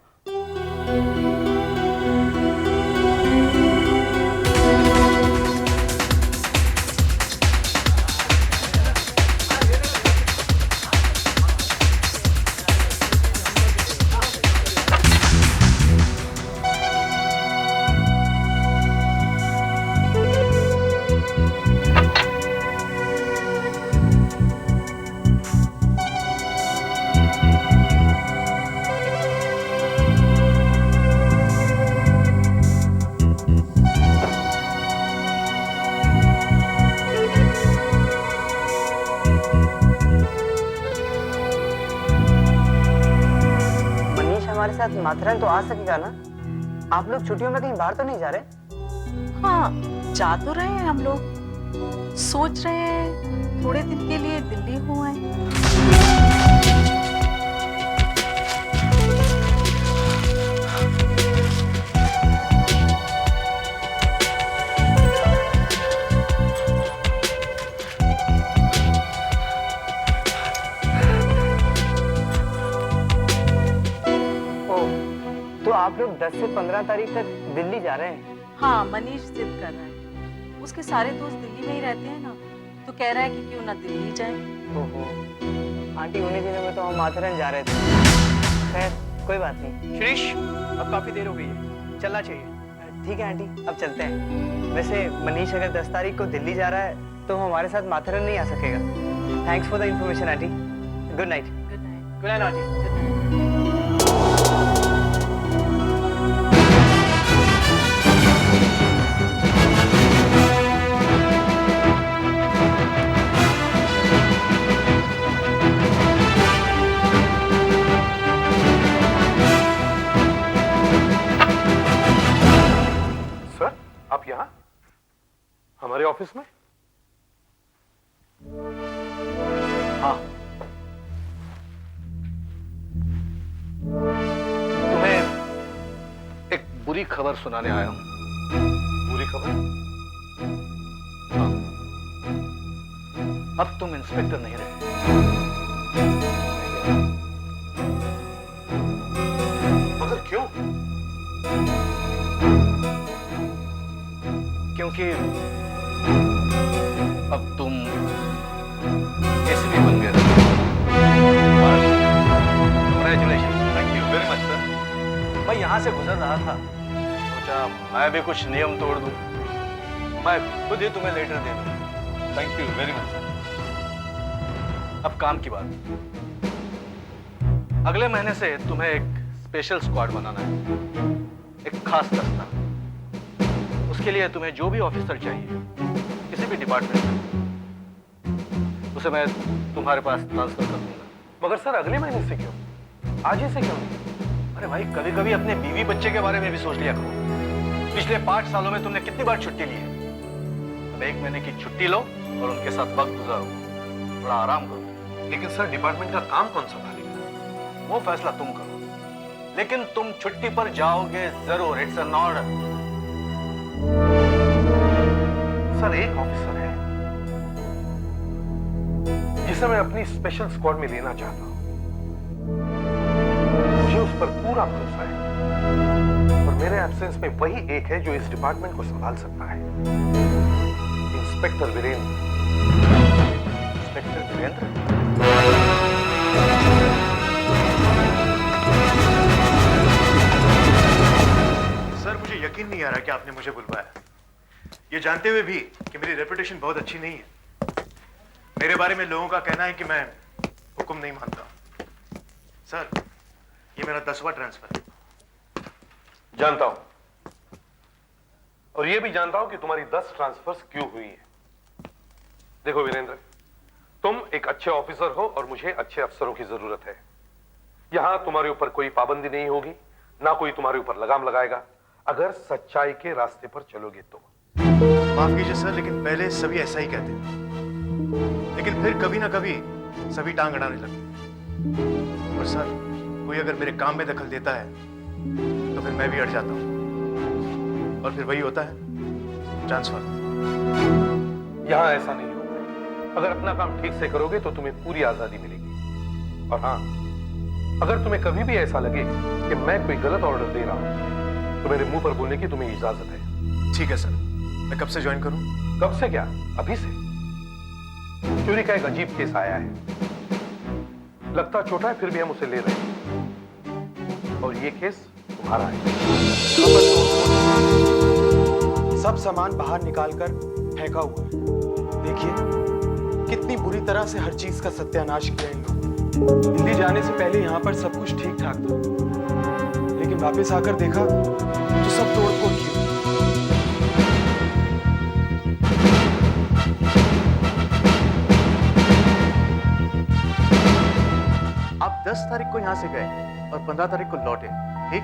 हमारे साथ माथेरान तो आ सकेगा ना? आप लोग छुट्टियों में कहीं बाहर तो नहीं जा रहे? हाँ, जा तो रहे हैं हम लोग। सोच रहे हैं थोड़े दिन के लिए दिल्ली हो आए। आप लोग 10 से 15 तारीख तक दिल्ली जा रहे हैं? हाँ, मनीष जिद कर रहा है। उसके सारे दोस्त दिल्ली में ही रहते हैं ना, तो कह रहा है कि क्यों ना दिल्ली जाए। ओहो, आंटी उन्हीं दिनों में तो हम माथेरान जा रहे थे। खैर कोई बात नहीं। श्रीश, अब काफी देर हो गई है, चलना चाहिए। ठीक है आंटी, अब चलते हैं। वैसे मनीष अगर 10 तारीख को दिल्ली जा रहा है तो हमारे साथ माथेरन नहीं आ सकेगा। Thanks for the information aunty. Good night. Good night aunty. Sir, आप यहाँ हमारे ऑफिस में? हाँ, तुम्हें एक बुरी खबर सुनाने आया हूं। बुरी खबर? हाँ, अब तुम इंस्पेक्टर नहीं रहे। मगर क्यों? क्योंकि अब तुम एसीपी बन गए। Congratulations. Thank you very much, sir. मैं यहाँ से गुजर रहा था, सोचा मैं भी कुछ नियम तोड़ दूं। मैं खुद ही तुम्हें लेटर दे दूं। Thank you very much, sir. अब काम की बात। अगले महीने से तुम्हें एक स्पेशल स्क्वाड बनाना है, एक खास दस्ता। उसके लिए तुम्हें जो भी ऑफिसर चाहिए किसी भी डिपार्टमेंट में, उसे मैं तुम्हारे पास ट्रांसफर कर दूंगा। मगर सर अगले महीने से क्यों? आज ही से क्यों नहीं? अरे भाई, कभी कभी अपने बीवी बच्चे के बारे में भी सोच लिया करो। पिछले 5 सालों में तुमने कितनी बार छुट्टी ली है? अब 1 महीने की छुट्टी लो और उनके साथ वक्त गुजारो, थोड़ा आराम करो। लेकिन सर डिपार्टमेंट का काम कौन संभालेगा? वो फैसला तुम करो, लेकिन तुम छुट्टी पर जाओगे जरूर। It's an order. सर एक ऑफिसर है जिसे मैं अपनी स्पेशल स्क्वाड में लेना चाहता हूं। मुझे उस पर पूरा भरोसा है और मेरे एब्सेंस में वही एक है जो इस डिपार्टमेंट को संभाल सकता है। Inspector Virendra. Inspector Virendra? Sir मुझे यकीन नहीं आ रहा कि आपने मुझे बुलवाया, ये जानते हुए भी कि मेरी रेपुटेशन बहुत अच्छी नहीं है। मेरे बारे में लोगों का कहना है कि मैं हुक्म नहीं मानता। सर ये मेरा 10वां ट्रांसफर है। जानता हूं, और यह भी जानता हूं कि तुम्हारी 10 ट्रांसफर्स क्यों हुई है। देखो वीरेंद्र, तुम एक अच्छे ऑफिसर हो और मुझे अच्छे अफसरों की जरूरत है। यहां तुम्हारे ऊपर कोई पाबंदी नहीं होगी, ना कोई तुम्हारे ऊपर लगाम लगाएगा, अगर सच्चाई के रास्ते पर चलोगे तो। माफ कीजिए सर, लेकिन पहले सभी ऐसा ही कहते हैं, लेकिन फिर कभी ना कभी सभी टांग अड़ाने लगते। और सर कोई अगर मेरे काम में दखल देता है तो फिर मैं भी अड़ जाता हूं, और फिर वही होता है ट्रांसफर। यहां ऐसा नहीं होगा। अगर अपना काम ठीक से करोगे तो तुम्हें पूरी आजादी मिलेगी। और हाँ, अगर तुम्हें कभी भी ऐसा लगे कि मैं कोई गलत ऑर्डर दे रहा हूं तो मेरे मुंह पर बोलने की तुम्हें इजाजत है। ठीक है सर, मैं कब से ज्वाइन करूं? कब से क्या, अभी से। चोरी का एक अजीब केस आया है, लगता छोटा है फिर भी हम उसे ले रहे हैं, और ये केस तुम्हारा है। सब सामान बाहर निकालकर फेंका हुआ है। देखिए कितनी बुरी तरह से हर चीज का सत्यानाश किया इन लोगों। दिल्ली जाने से पहले यहाँ पर सब कुछ ठीक ठाक था, लेकिन वापस आकर देखा तो सब तोड़ फोड़ की। आप 10 तारीख को यहां से गए और 15 तारीख को लौटे, ठीक?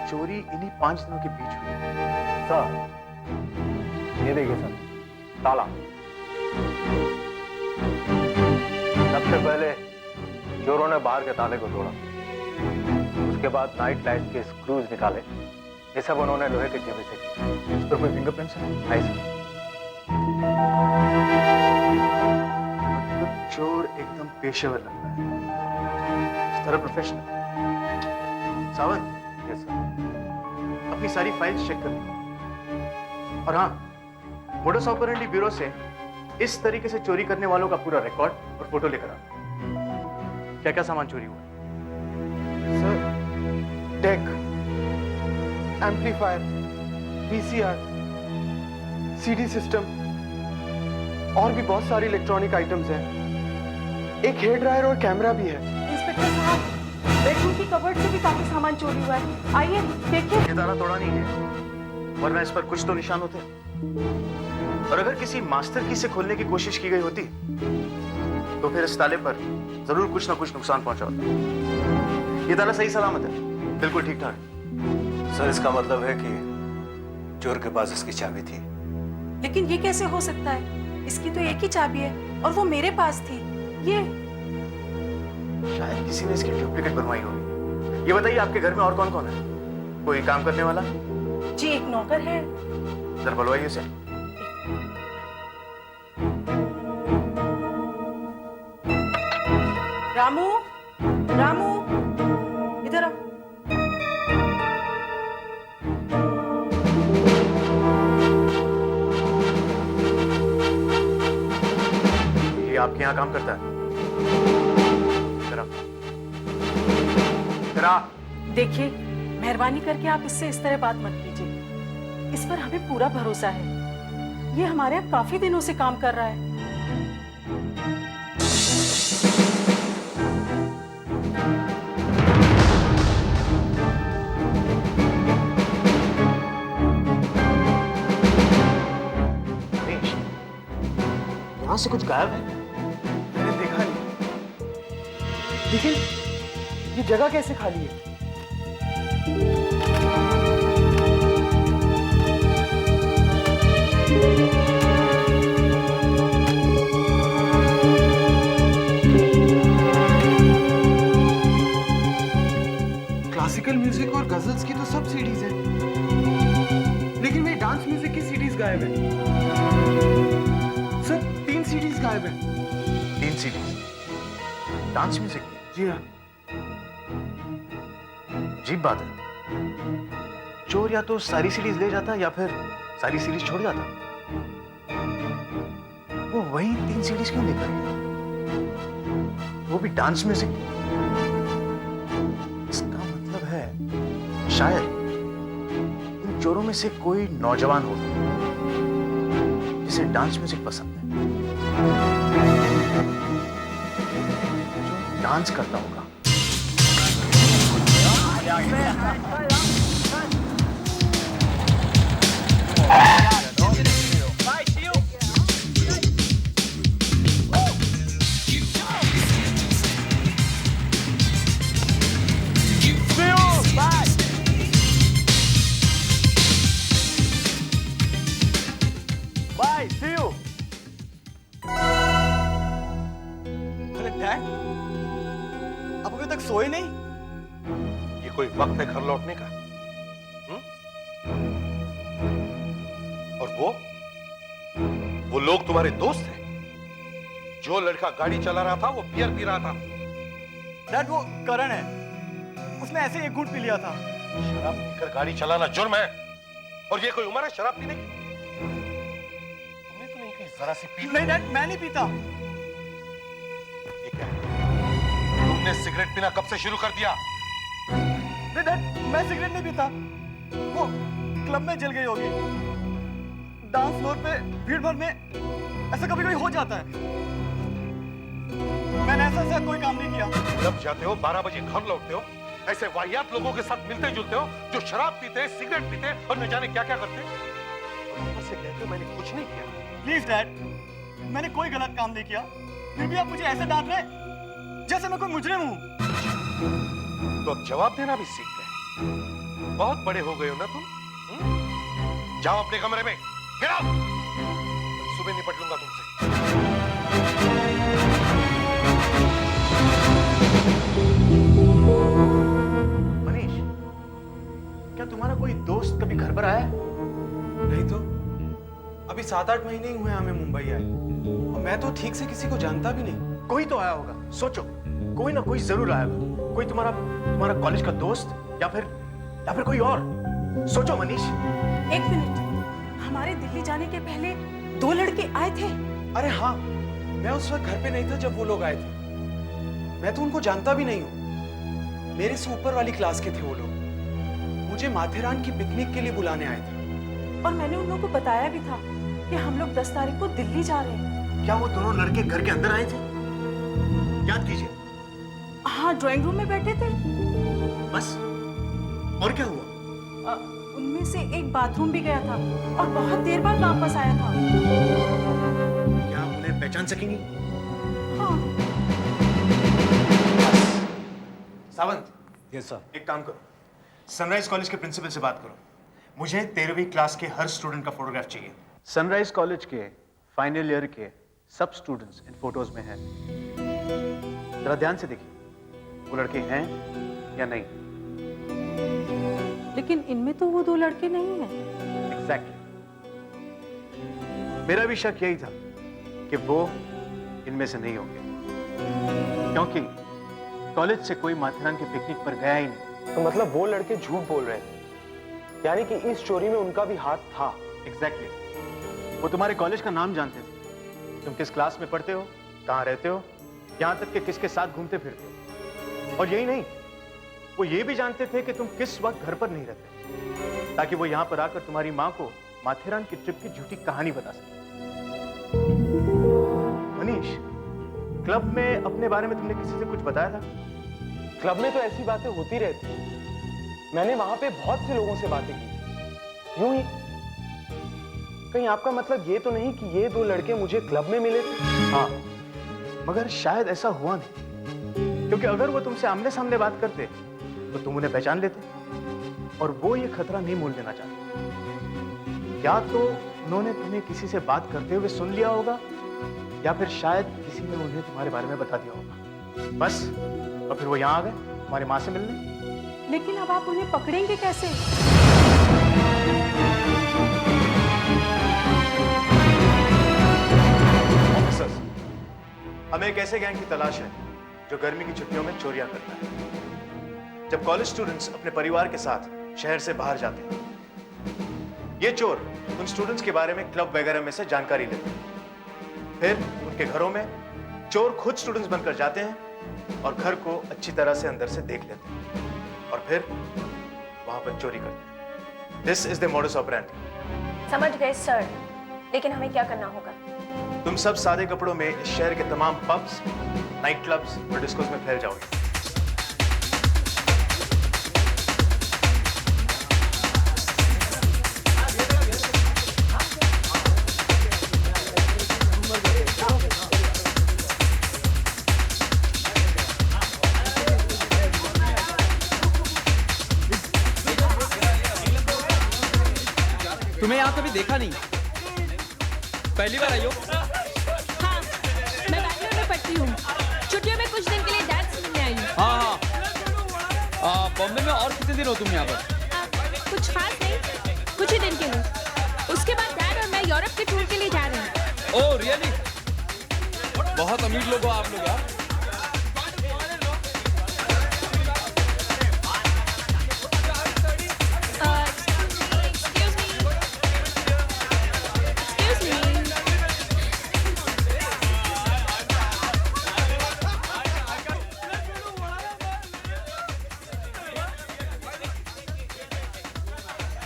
चोरी इन्हीं 5 दिनों के बीच हुई। सर ये देखिए सर, ताला। सबसे पहले चोरों ने बाहर के ताले को तोड़ा, उसके बाद नाइट लाइट के स्क्रूज निकाले। ये सब उन्होंने लोहे के जेबी से किया। इस पर कोई फिंगरप्रिंट्स है? नहीं सर। चोर एकदम पेशेवर लगता है, इस तरह प्रोफेशनल। Sawant, yes sir. अपनी सारी फाइल्स चेक कर ली, और हाँ, मोडस ऑपरेंडी ब्यूरो से इस तरीके से चोरी करने वालों का पूरा रिकॉर्ड और फोटो लेकर आओ। क्या क्या सामान चोरी हुआ? Sir deck, amplifier, VCR, CD system और भी बहुत सारी इलेक्ट्रॉनिक आइटम्स हैं। एक हेयर ड्रायर और कैमरा भी है। इंस्पेक्टर साहब, बेडरूम की कबर्ड से भी काफी सामान चोरी हुआ है। आइए देखिए। ये ताला तोड़ा नहीं है, वरना इस पर कुछ तो निशान होते हैं। और अगर किसी मास्टर की से खोलने की कोशिश की गई होती तो फिर इस ताले पर जरूर कुछ ना कुछ नुकसान पहुंचा होता। ये ताला सही सलामत है, बिल्कुल ठीक ठाक है। सर, इसका मतलब है कि चोर के पास इसकी चाबी थी। लेकिन ये कैसे हो सकता है? इसकी तो एक ही चाबी है और वो मेरे पास थी। ये शायद किसी ने इसकी डुप्लीकेट बनवाई होगी। ये बताइए, आपके घर में और कौन कौन है? कोई काम करने वाला? जी, एक नौकर है। जरा बुलवाइए उसे। रामू, रामू, इधर आओ। ये आपके यहाँ काम करता है? देखिए, मेहरबानी करके आप इससे इस तरह बात मत कीजिए। इस पर हमें पूरा भरोसा है। ये हमारे यहाँ काफी दिनों से काम कर रहा है। यहाँ से कुछ गायब है। मैंने देखा नहीं, लेकिन ये जगह कैसे खाली है? क्लासिकल म्यूजिक और गजल्स की तो सब सीडीज हैं, लेकिन मेरी डांस म्यूजिक की सीडीज गायब है। सर, 3 सीडीज गायब है। 3 सीडीज डांस म्यूजिक की? जी हाँ। अजीब बात है, चोर या तो सारी सीरीज ले जाता या फिर सारी सीरीज छोड़ जाता। वो वही 3 सीरीज क्यों लेकर गया, वो भी डांस म्यूजिक? इसका मतलब है शायद इन चोरों में से कोई नौजवान होगा जिसे डांस म्यूजिक पसंद है, जो डांस करता होगा। अरे डैड, आप अभी तक सोए नहीं? ये कोई वक्त है घर लौटने का? और वो लोग तुम्हारे दोस्त हैं? जो लड़का गाड़ी चला रहा था वो बियर पी रहा था। डैड, वो करण है, उसने ऐसे एक घूंट पी लिया था। शराब पीकर गाड़ी चलाना जुर्म है, और ये कोई उम्र है शराब पीने की? तुमने तो नहीं कही जरा सी पी? नहीं डैड, मैं नहीं पीता। ये क्या है? तुमने सिगरेट पीना कब से शुरू कर दिया? नहीं डैड, मैं सिगरेट नहीं पीता। वो क्लब में जल गई होगी। डांस फ्लोर पे भीड़ भर में ऐसा कभी कभी हो जाता है। मैंने ऐसा कोई काम नहीं किया। जब जाते हो 12 बजे घर लौटते हो, ऐसे वाहियात लोगों के साथ मिलते जुलते हो जो शराब पीते, सिगरेट पीते और न जाने क्या क्या करते, और ऊपर से कहते हो मैंने कुछ नहीं किया। प्लीज डैड, मैंने कोई गलत काम नहीं किया, फिर भी आप मुझे ऐसे डांट रहे जैसे मैं कोई मुजरिम हूँ। तो अब जवाब देना भी सीख गए। बहुत बड़े हो गए हो ना तुम। जाओ अपने कमरे में, गेट आउट। सुबह निपट लूंगा तुमसे। मनीष, क्या तुम्हारा कोई दोस्त कभी घर पर आया? नहीं तो अभी 7-8 महीने ही हुए हमें मुंबई आए, और मैं तो ठीक से किसी को जानता भी नहीं। कोई तो आया होगा, सोचो, कोई ना कोई जरूर आया होगा। कोई तुम्हारा कॉलेज का दोस्त या फिर कोई और। सोचो मनीष। एक मिनट, हमारे दिल्ली जाने के पहले 2 लड़के आए थे। अरे हाँ, मैं उस वक्त घर पे नहीं था जब वो लोग आए थे। मैं तो उनको जानता भी नहीं हूँ। मेरे से ऊपर वाली क्लास के थे वो लोग। मुझे माथेरान की पिकनिक के लिए बुलाने आए थे। और मैंने उन लोगों को बताया भी था कि हम लोग 10 तारीख को दिल्ली जा रहे हैं। क्या वो दोनों लड़के घर के अंदर आए थे? याद कीजिए। हाँ, ड्राइंग रूम में बैठे थे। बस? और क्या हुआ? उनमें से एक बाथरूम भी गया था और बहुत देर बाद वापस आया था। क्या आप उन्हें पहचान सकेंगी? हाँ। सावंत। Yes sir. एक काम करो, सनराइज कॉलेज के प्रिंसिपल से बात करो। मुझे 13वीं क्लास के हर स्टूडेंट का फोटोग्राफ चाहिए। सनराइज कॉलेज के फाइनल ईयर के सब स्टूडेंट्स इन फोटोज में हैं। जरा ध्यान से देखिए, वो लड़के हैं या नहीं? लेकिन इनमें तो वो 2 लड़के नहीं हैं। एग्जैक्टली। मेरा भी शक यही था कि वो इनमें से नहीं होंगे, क्योंकि कॉलेज से कोई माथेरान की पिकनिक पर गया ही नहीं। तो मतलब वो लड़के झूठ बोल रहे थे, यानी कि इस चोरी में उनका भी हाथ था। एग्जैक्टली। वो तुम्हारे कॉलेज का नाम जानते थे, तुम किस क्लास में पढ़ते हो, कहाँ रहते हो, यहाँ तक कि किसके साथ घूमते फिरते हो। और यही नहीं, वो ये भी जानते थे कि तुम किस वक्त घर पर नहीं रहते, ताकि वो यहाँ पर आकर तुम्हारी माँ को माथेरान की ट्रिप की झूठी कहानी बता सके। मनीष, क्लब में अपने बारे में तुमने किसी से कुछ बताया था? क्लब में तो ऐसी बातें होती रहती हैं। मैंने वहां पे बहुत से लोगों से बातें की, यूं ही। कहीं आपका मतलब ये तो नहीं कि ये 2 लड़के मुझे क्लब में मिले थे? हाँ, मगर शायद ऐसा हुआ नहीं, क्योंकि अगर वो तुमसे आमने सामने बात करते तो तुम उन्हें पहचान लेते, और वो ये खतरा नहीं मोल लेना चाहते। या तो उन्होंने तुम्हें किसी से बात करते हुए सुन लिया होगा, या फिर शायद किसी ने उन्हें तुम्हारे बारे में बता दिया होगा। बस, और फिर वो यहाँ आ गए तुम्हारी माँ से मिलने। लेकिन अब आप उन्हें पकड़ेंगे कैसे? ऑफिसर्स, हमें एक ऐसे गैंग की तलाश है जो गर्मी की छुट्टियों में चोरियां करता है। जब कॉलेज स्टूडेंट्स अपने परिवार के साथ शहर से बाहर जाते हैं, ये चोर उन स्टूडेंट्स के बारे में क्लब वगैरह में से जानकारी लेते हैं। फिर उनके घरों में चोर खुद स्टूडेंट्स बनकर जाते हैं और घर को अच्छी तरह से अंदर से देख लेते हैं, और फिर वहां पर चोरी करते हैं। This is the modus operandi. समझ गए सर, लेकिन हमें क्या करना होगा? तुम सब सादे कपड़ों में इस शहर के तमाम पब्स, नाइट क्लब्स और डिस्कोस में फैल जाओगे। तुम्हें यहाँ कभी देखा नहीं, पहली बार आई हो? हाँ, मैं बैंगलोर में पढ़ती हूँ। छुट्टियों में कुछ दिन के लिए डांस सीखने आई हूँ। हाँ हाँ। बॉम्बे में और कितने दिन हो तुम यहाँ पर? कुछ खास नहीं, कुछ ही दिन के लिए। उसके बाद डैड और मैं यूरोप के टूर के लिए जा रहे हैं। Oh really? बहुत अमीर लोग हो आप लोग यार।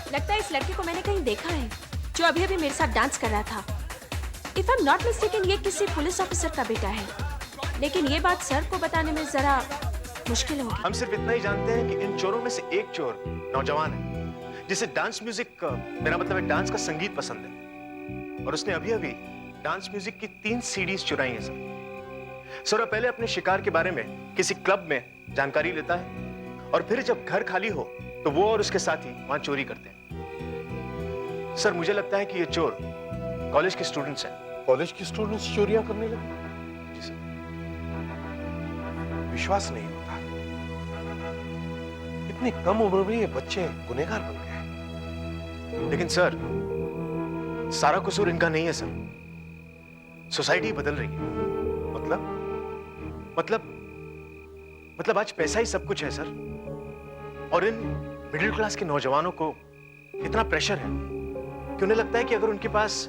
लगता है इस लड़के को मैंने कहीं देखा है, जो अभी अभी मेरे साथ डांस कर रहा था। If I am not mistaken, ये किसी पुलिस ऑफिसर का बेटा है। लेकिन ये बात सर को बताने में जरा मुश्किल होगी। हम सिर्फ इतना ही जानते हैं कि इन चोरों में से एक चोर नौजवान है, जिसे डांस म्यूजिक, मेरा मतलब है डांस का संगीत पसंद है, और उसने अभी अभी डांस म्यूजिक की 3 सीडीज चुराई हैं सर। सर, पहले अपने शिकार के बारे में किसी क्लब में जानकारी लेता है, और फिर जब घर खाली हो तो वो और उसके साथी वहां चोरी करते हैं। सर, मुझे लगता है कि ये चोर कॉलेज के स्टूडेंट्स हैं। कॉलेज के स्टूडेंट्स चोरियां करने लगे? जी सर। विश्वास नहीं होता, इतनी कम उम्र में ये बच्चे गुनहगार बन गए। लेकिन सर, सारा कसूर इनका नहीं है सर। सोसाइटी बदल रही है। मतलब आज पैसा ही सब कुछ है सर, और इन मिडिल क्लास के नौजवानों को इतना प्रेशर है कि उन्हें लगता है कि अगर उनके पास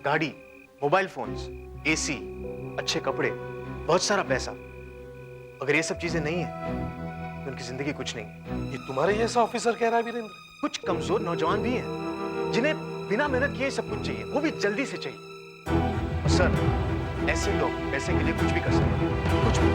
गाड़ी, मोबाइल फोन्स, एसी, अच्छे कपड़े, बहुत सारा पैसा, अगर ये सब चीजें नहीं है कि उनकी जिंदगी कुछ नहीं है। ये तुम्हारे जैसा ऑफिसर कह रहा है वीरेंद्र? कुछ कमजोर नौजवान भी हैं जिन्हें बिना मेहनत किए सब कुछ चाहिए, वो भी जल्दी से चाहिए। और सर, ऐसे लोग पैसे के लिए कुछ भी कर सकते हैं, कुछ भी।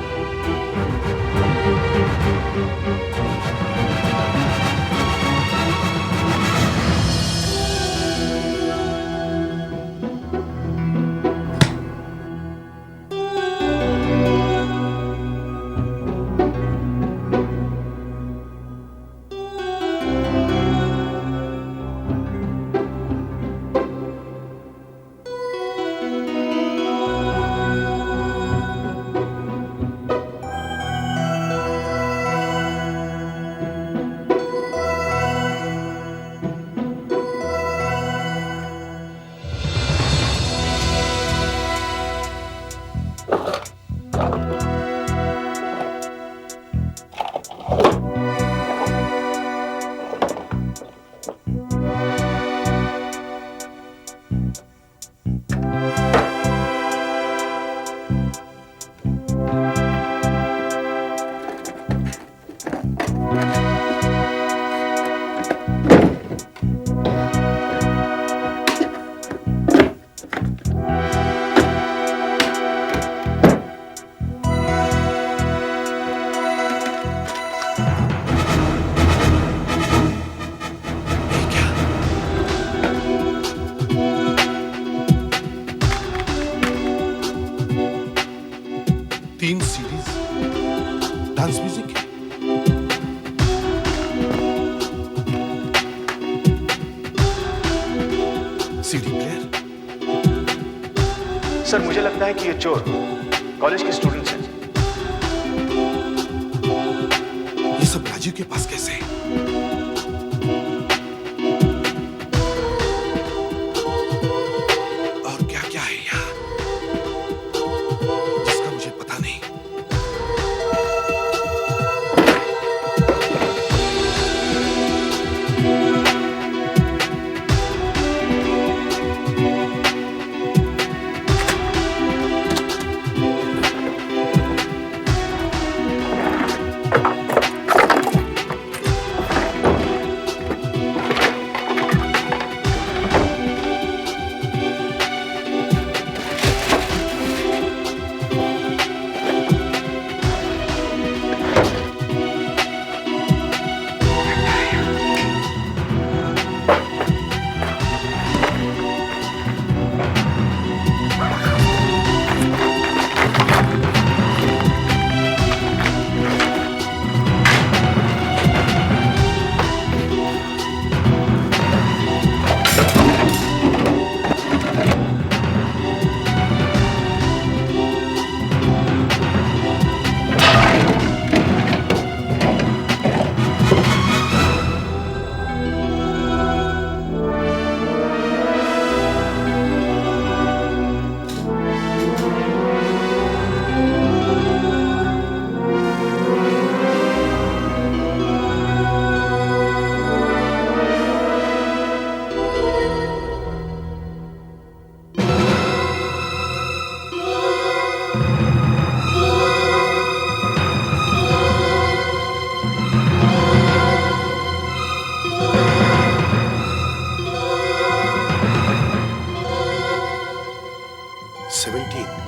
तीन सीरीज डांस म्यूजिक है। CD player. सर, मुझे लगता है कि ये चोर कॉलेज के स्टूडेंट्स हैं। ये सब राजीव के पास कैसे है? और क्या क्या है यहाँ जिसका मुझे पता नहीं?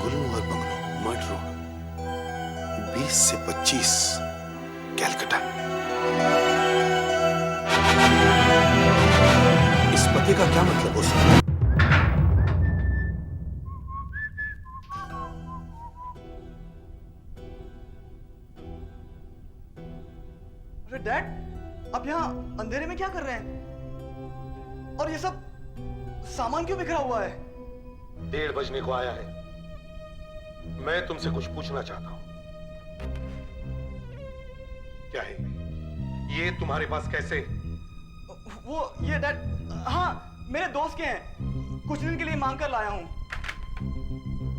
गुलमोहर बंगलो, मड रोड, 20 से 25, कैलकाटा। इस पते का क्या मतलब हो सकता है? अरे डैड, आप यहाँ अंधेरे में क्या कर रहे हैं? और ये सब सामान क्यों बिखरा हुआ है? 1:30 बजने को आया है। मैं तुमसे कुछ पूछना चाहता हूं। क्या है ये तुम्हारे पास कैसे? वो ये डैड, हाँ मेरे दोस्त के हैं, कुछ दिन के लिए मांग कर लाया हूँ।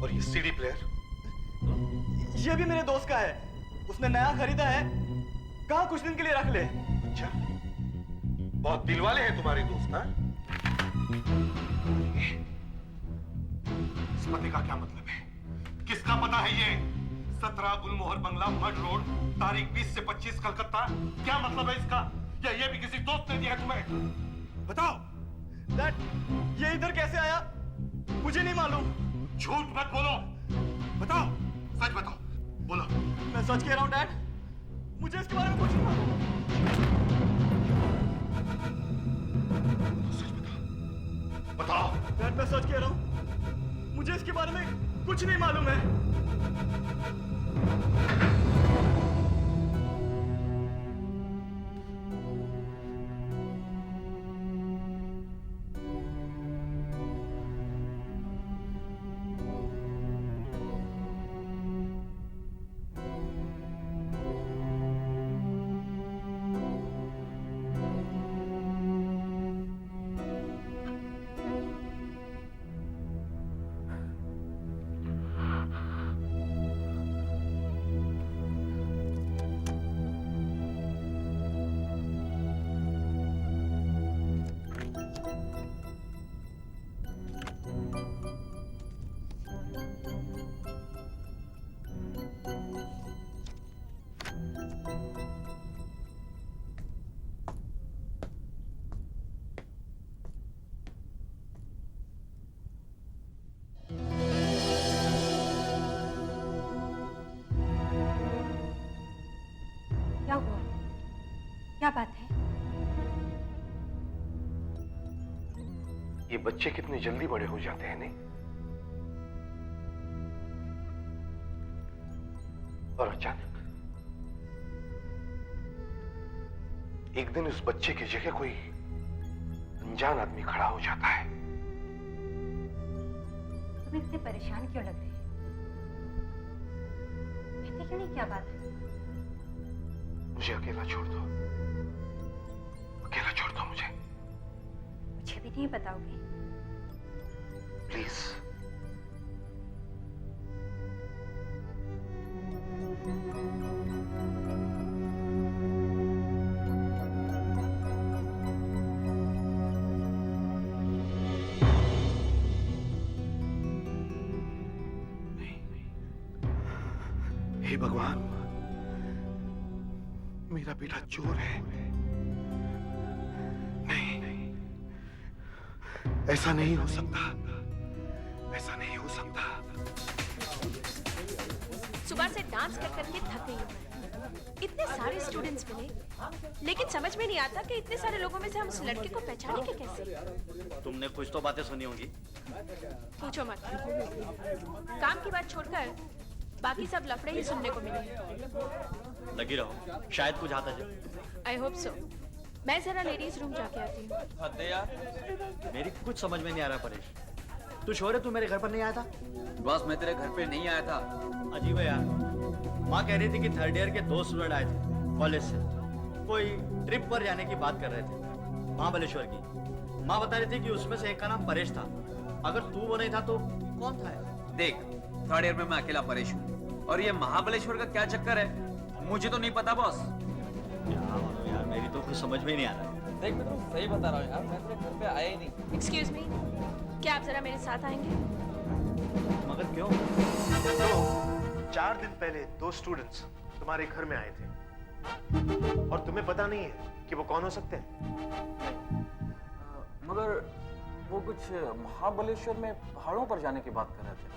और ये सीडी प्लेयर? ये भी मेरे दोस्त का है, उसने नया खरीदा है, कहा कुछ दिन के लिए रख ले। अच्छा, बहुत दिल वाले हैं तुम्हारे दोस्त। हाँ? इस पते का क्या मतलब है? किसका पता है ये? 17 गुलमोहर बंगला, मड रोड, तारीख 20 से 25 कलकत्ता। क्या मतलब है इसका? या ये भी किसी दोस्त ने दिया है तुम्हें? बताओ। डैड, ये इधर कैसे आया? मुझे नहीं मालूम। झूठ मत बोलो, बताओ, सच बताओ, बोलो। मैं सच कह रहा हूँ डैड, मुझे इसके बारे में कुछ नहीं मालूम। सच बताओ, बताओ। डैड मैं सच कह रहा हूँ, मुझे इसके बारे में कुछ नहीं मालूम है। क्या हुआ? क्या बात है? ये बच्चे कितने जल्दी बड़े हो जाते हैं, नहीं? और अचानक एक दिन उस बच्चे की जगह कोई अनजान आदमी खड़ा हो जाता है। तुम इतने परेशान क्यों लग रहे हैं? कहते क्यों नहीं क्या बात है? मुझे अकेला छोड़ दो, अकेला छोड़ दो मुझे। मुझे भी नहीं बताओगे? प्लीज। हे भगवान, मेरा बेटा चोर है। नहीं, ऐसा नहीं हो सकता, ऐसा नहीं हो सकता। सुबह से डांस कर करके थक गई हूँ मैं। इतने सारे स्टूडेंट्स मिले, लेकिन समझ में नहीं आता कि इतने सारे लोगों में से हम उस लड़के को पहचानेंगे कैसे। तुमने कुछ तो बातें सुनी होंगी। पूछो मत। काम की बात छोड़कर बाकी सब लफड़े ही सुनने को मिले। लगी रहो, शायद कुछ आता जाए। I hope so. मैं जरा लेडीज रूम जाके आती हूँ। हद है यार, मेरी कुछ समझ में नहीं आ रहा परेश। तू श्योर है तू मेरे घर पर नहीं आया था? बॉस मैं तेरे घर पे नहीं आया था। अजीब है यार, माँ कह रही थी कि थर्ड ईयर के 2 स्टूडेंट आए थे कॉलेज से, कोई ट्रिप पर जाने की बात कर रहे थे महाबलेश्वर की। माँ बता रही थी कि उसमें से एक का नाम परेश था। अगर तू वो नहीं था तो कौन था यार? देख, थर्ड ईयर में मैं अकेला परेश हूँ, और ये महाबलेश्वर का क्या चक्कर है मुझे तो नहीं पता बॉस। यार मेरी तो कुछ समझ में ही नहीं आ रहा। देख मैं तो सही बता रहा हूँ यार, मैं तेरे घर पे आया ही नहीं। एक्सक्यूज मी, क्या आप जरा मेरे साथ आएंगे? मगर क्यों? तो 4 दिन पहले 2 स्टूडेंट्स तुम्हारे घर में आए थे और तुम्हें पता नहीं है कि वो कौन हो सकते हैं? मगर वो कुछ महाबलेश्वर में पहाड़ों पर जाने की बात कर रहे थे।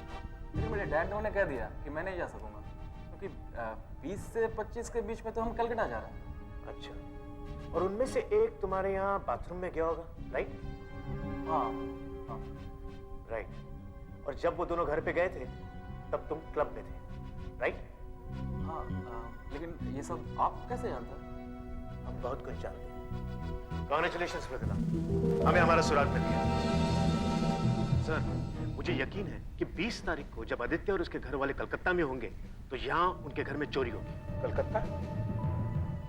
लेकिन मेरे डैड ने उन्हें कह दिया कि मैं नहीं जा सकूंगा, क्योंकि 20 से 25 के बीच में तो हम कलकत्ता जा रहे हैं। अच्छा, और उनमें से एक तुम्हारे यहाँ बाथरूम में गया होगा, राइट? हाँ हाँ राइट। और जब वो दोनों घर पे गए थे तब तुम क्लब में थे, राइट? हाँ, लेकिन ये सब आप कैसे जानते हैं? हम बहुत कुछ जानते हैं। कॉन्ग्रेचुलेशंस मृदुला, हमें हमारा सुराग मिल गया। सर, मुझे यकीन है कि 20 तारीख को जब आदित्य और उसके घर वाले कलकत्ता में होंगे तो यहाँ उनके घर में चोरी होगी। कलकत्ता?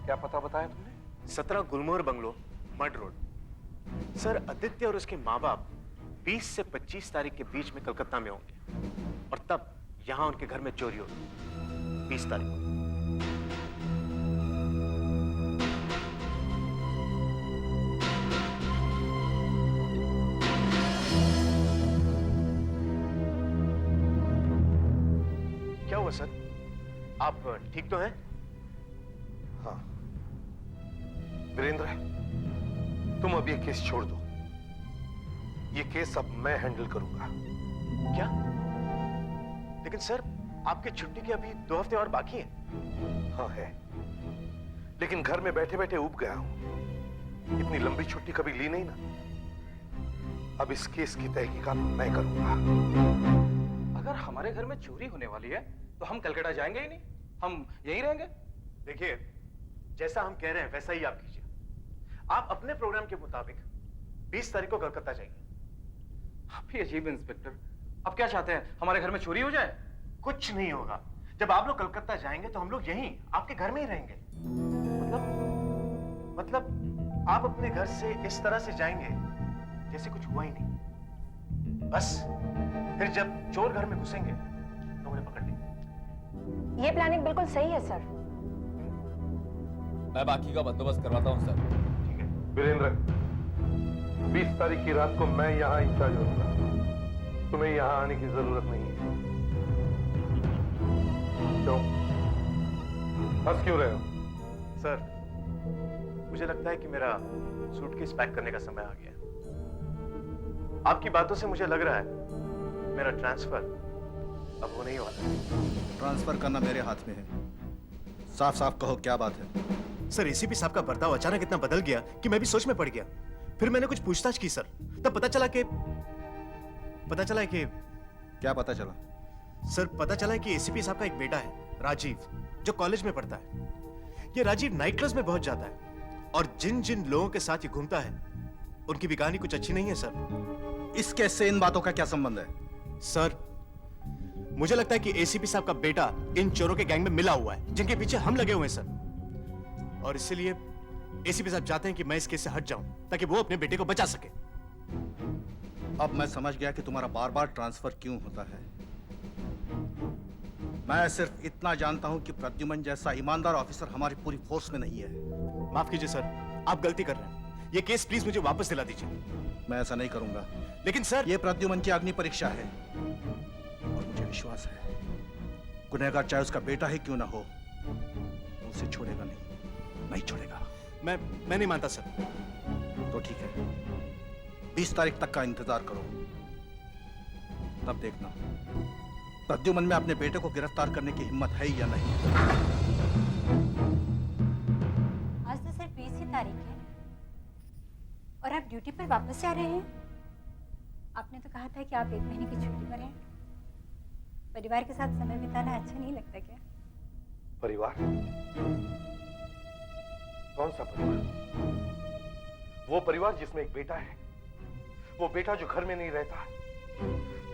क्या पता बताया तुमने? 17 Gulmohar bungalow, mud road. Sir, Aditya और उसके माँ बाप 20 से 25 तारीख के बीच में कलकत्ता में होंगे और तब यहाँ उनके घर में चोरी होगी 20 तारीख को। क्या हुआ सर? आप ठीक तो हैं? हाँ वीरेंद्र, तुम अब ये केस छोड़ दो। ये केस अब मैं हैंडल करूंगा। क्या? लेकिन सर, आपकी छुट्टी के अभी 2 हफ्ते और बाकी हैं। हाँ है, लेकिन घर में बैठे बैठे ऊब गया हूं। इतनी लंबी छुट्टी कभी ली नहीं ना। अब इस केस की तहकीकात मैं करूंगा। अगर हमारे घर में चोरी होने वाली है तो हम कलकत्ता जाएंगे ही नहीं, हम यहीं रहेंगे। देखिए, जैसा हम कह रहे हैं वैसा ही आप कीजिए। आप अपने प्रोग्राम के मुताबिक 20 तारीख को कलकत्ता जाइए। आप भी अजीब इंस्पेक्टर, अब क्या चाहते हैं, हमारे घर में चोरी हो जाए? कुछ नहीं होगा। जब आप लोग कलकत्ता जाएंगे तो हम लोग यहीं आपके घर में ही रहेंगे। मतलब आप अपने घर से इस तरह से जाएंगे जैसे कुछ हुआ ही नहीं। बस फिर जब चोर घर में घुसेंगे तो उन्हें पकड़ लेंगे। ये प्लानिंग बिल्कुल सही है सर। मैं बाकी का बंदोबस्त करवाता हूँ सर। ठीक है वीरेंद्र, 20 तारीख की रात को मैं यहाँ इंचार्ज रहूंगा। तुम्हें यहाँ आने की जरूरत नहीं है। क्यों? हंस क्यों रहे हो? सर, मुझे लगता है कि मेरा सूटकेस पैक करने का समय आ गया। आपकी बातों से मुझे लग रहा है मेरा ट्रांसफर अब होने ही वाला है। ट्रांसफर करना मेरे हाथ में है। साफ साफ कहो, क्या बात है? सर, एसीपी साहब का बर्ताव अचानक इतना बदल गया कि मैं भी सोच में पड़ गया। फिर मैंने कुछ पूछताछ की सर, तब पता चला कि क्या पता चला? सर, पता चला कि एसीपी साहब का एक बेटा है, राजीव, जो कॉलेज में पढ़ता है। ये राजीव नाइट क्लब्स में बहुत जाता है और जिन जिन लोगों के साथ ये घूमता है उनकी भी कहानी कुछ अच्छी नहीं है सर। इस केस से इन बातों का क्या संबंध है? सर, मुझे लगता है कि एसीपी साहब का बेटा इन चोरों के गैंग में मिला हुआ है जिनके पीछे हम लगे हुए हैं सर। और इसीलिए एसीपी साहब चाहते हैं कि मैं इस केस से हट जाऊं ताकि वो अपने बेटे को बचा सके। अब मैं समझ गया कि तुम्हारा बार बार ट्रांसफर क्यों होता है। मैं सिर्फ इतना जानता हूं कि प्रद्युमन जैसा ईमानदार ऑफिसर हमारी पूरी फोर्स में नहीं है। माफ कीजिए सर, आप गलती कर रहे हैं। ये केस प्लीज मुझे वापस दिला दीजिए। मैं ऐसा नहीं करूंगा। लेकिन सर, ये प्रद्युमन की अग्नि परीक्षा है और मुझे विश्वास है गुनहगार चाहे उसका बेटा ही क्यों ना हो, उसे छोड़ेगा नहीं छोड़ेगा। मैं नहीं मानता सर। तो ठीक है, 20 तारीख तक का इंतजार करो। तब देखना प्रद्युमन में अपने बेटे को गिरफ्तार करने की हिम्मत है या नहीं। आज तो सिर्फ 20 ही तारीख है और आप ड्यूटी पर वापस जा रहे हैं। आपने तो कहा था कि आप 1 महीने की छुट्टी पर हैं। परिवार के साथ समय बिताना अच्छा नहीं लगता क्या? परिवार? कौन सा परिवार? वो परिवार जिसमें एक बेटा है। वो बेटा जो घर में नहीं रहता,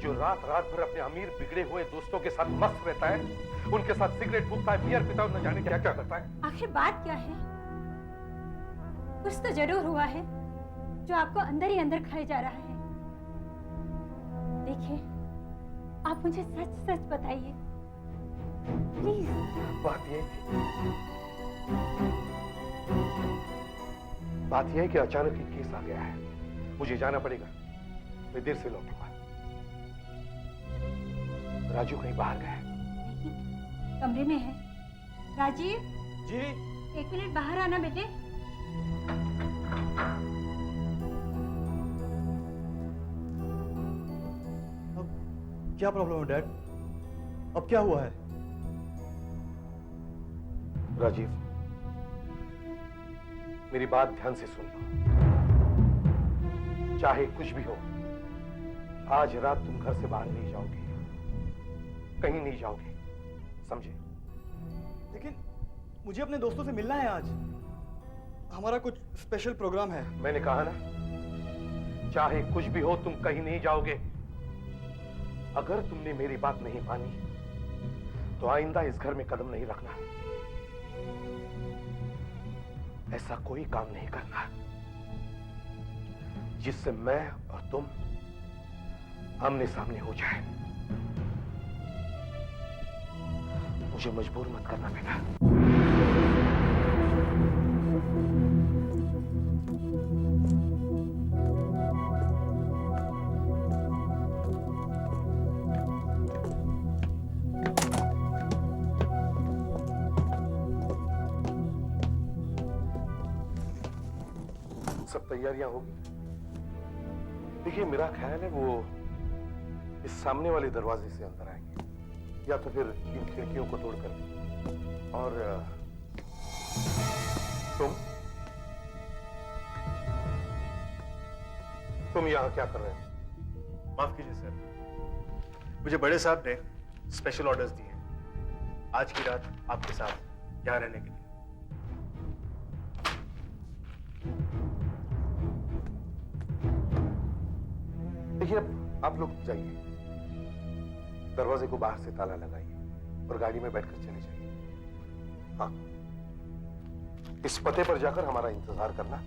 जो रात रात भर अपने अमीर बिगड़े हुए दोस्तों के साथ मस्त रहता है, उनके साथ सिगरेट फूकता है, बियर पीता है, न जाने क्या क्या करता है। आखिर बात क्या है? कुछ तो जरूर हुआ है जो आपको अंदर ही अंदर खाए जा रहा है। देखिए, आप मुझे सच सच बताइए प्लीज। बात यह है कि अचानक एक केस आ गया है, मुझे जाना पड़ेगा। मैं देर से लौटूंगा। राजू कहीं बाहर गया है? नहीं, कमरे में है। राजीव जी, 1 मिनट बाहर आना बेटे। क्या प्रॉब्लम है डैड? अब क्या हुआ है? राजीव, मेरी बात ध्यान से सुन लो। चाहे कुछ भी हो, आज रात तुम घर से बाहर नहीं जाओगे, कहीं नहीं जाओगे, समझे? लेकिन मुझे अपने दोस्तों से मिलना है आज। हमारा कुछ स्पेशल प्रोग्राम है। मैंने कहा ना, चाहे कुछ भी हो तुम कहीं नहीं जाओगे। अगर तुमने मेरी बात नहीं मानी तो आइंदा इस घर में कदम नहीं रखना। ऐसा कोई काम नहीं करना जिससे मैं और तुम आमने सामने हो जाए। मुझे मजबूर मत करना बेटा। तैयारियां होगी। देखिए मेरा ख्याल है वो इस सामने वाले दरवाजे से अंदर आएंगे या तो फिर इन खिड़कियों को तोड़कर। और तुम यहां क्या कर रहे हो? माफ कीजिए सर, मुझे बड़े साहब ने स्पेशल ऑर्डर्स दिए हैं आज की रात आपके साथ यहाँ रहने के लिए। देखिए अब आप लोग जाइए, दरवाजे को बाहर से ताला लगाइए और गाड़ी में बैठकर चले जाइए। हाँ, इस पते पर जाकर हमारा इंतजार करना।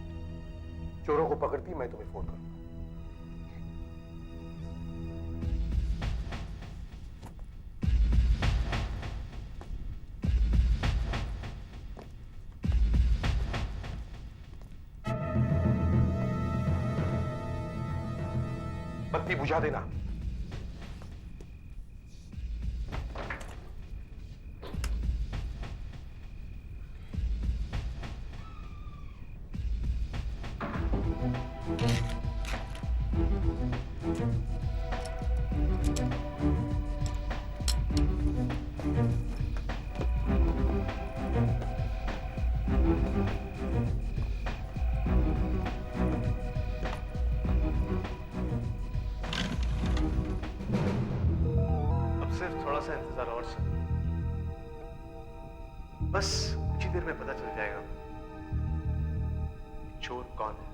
चोरों को पकड़ती मैं तुम्हें फोन करूंगा। बत्ती बुझा देना। सिर्फ थोड़ा सा इंतजार और सर, बस कुछ ही देर में पता चल जाएगा चोर कौन है।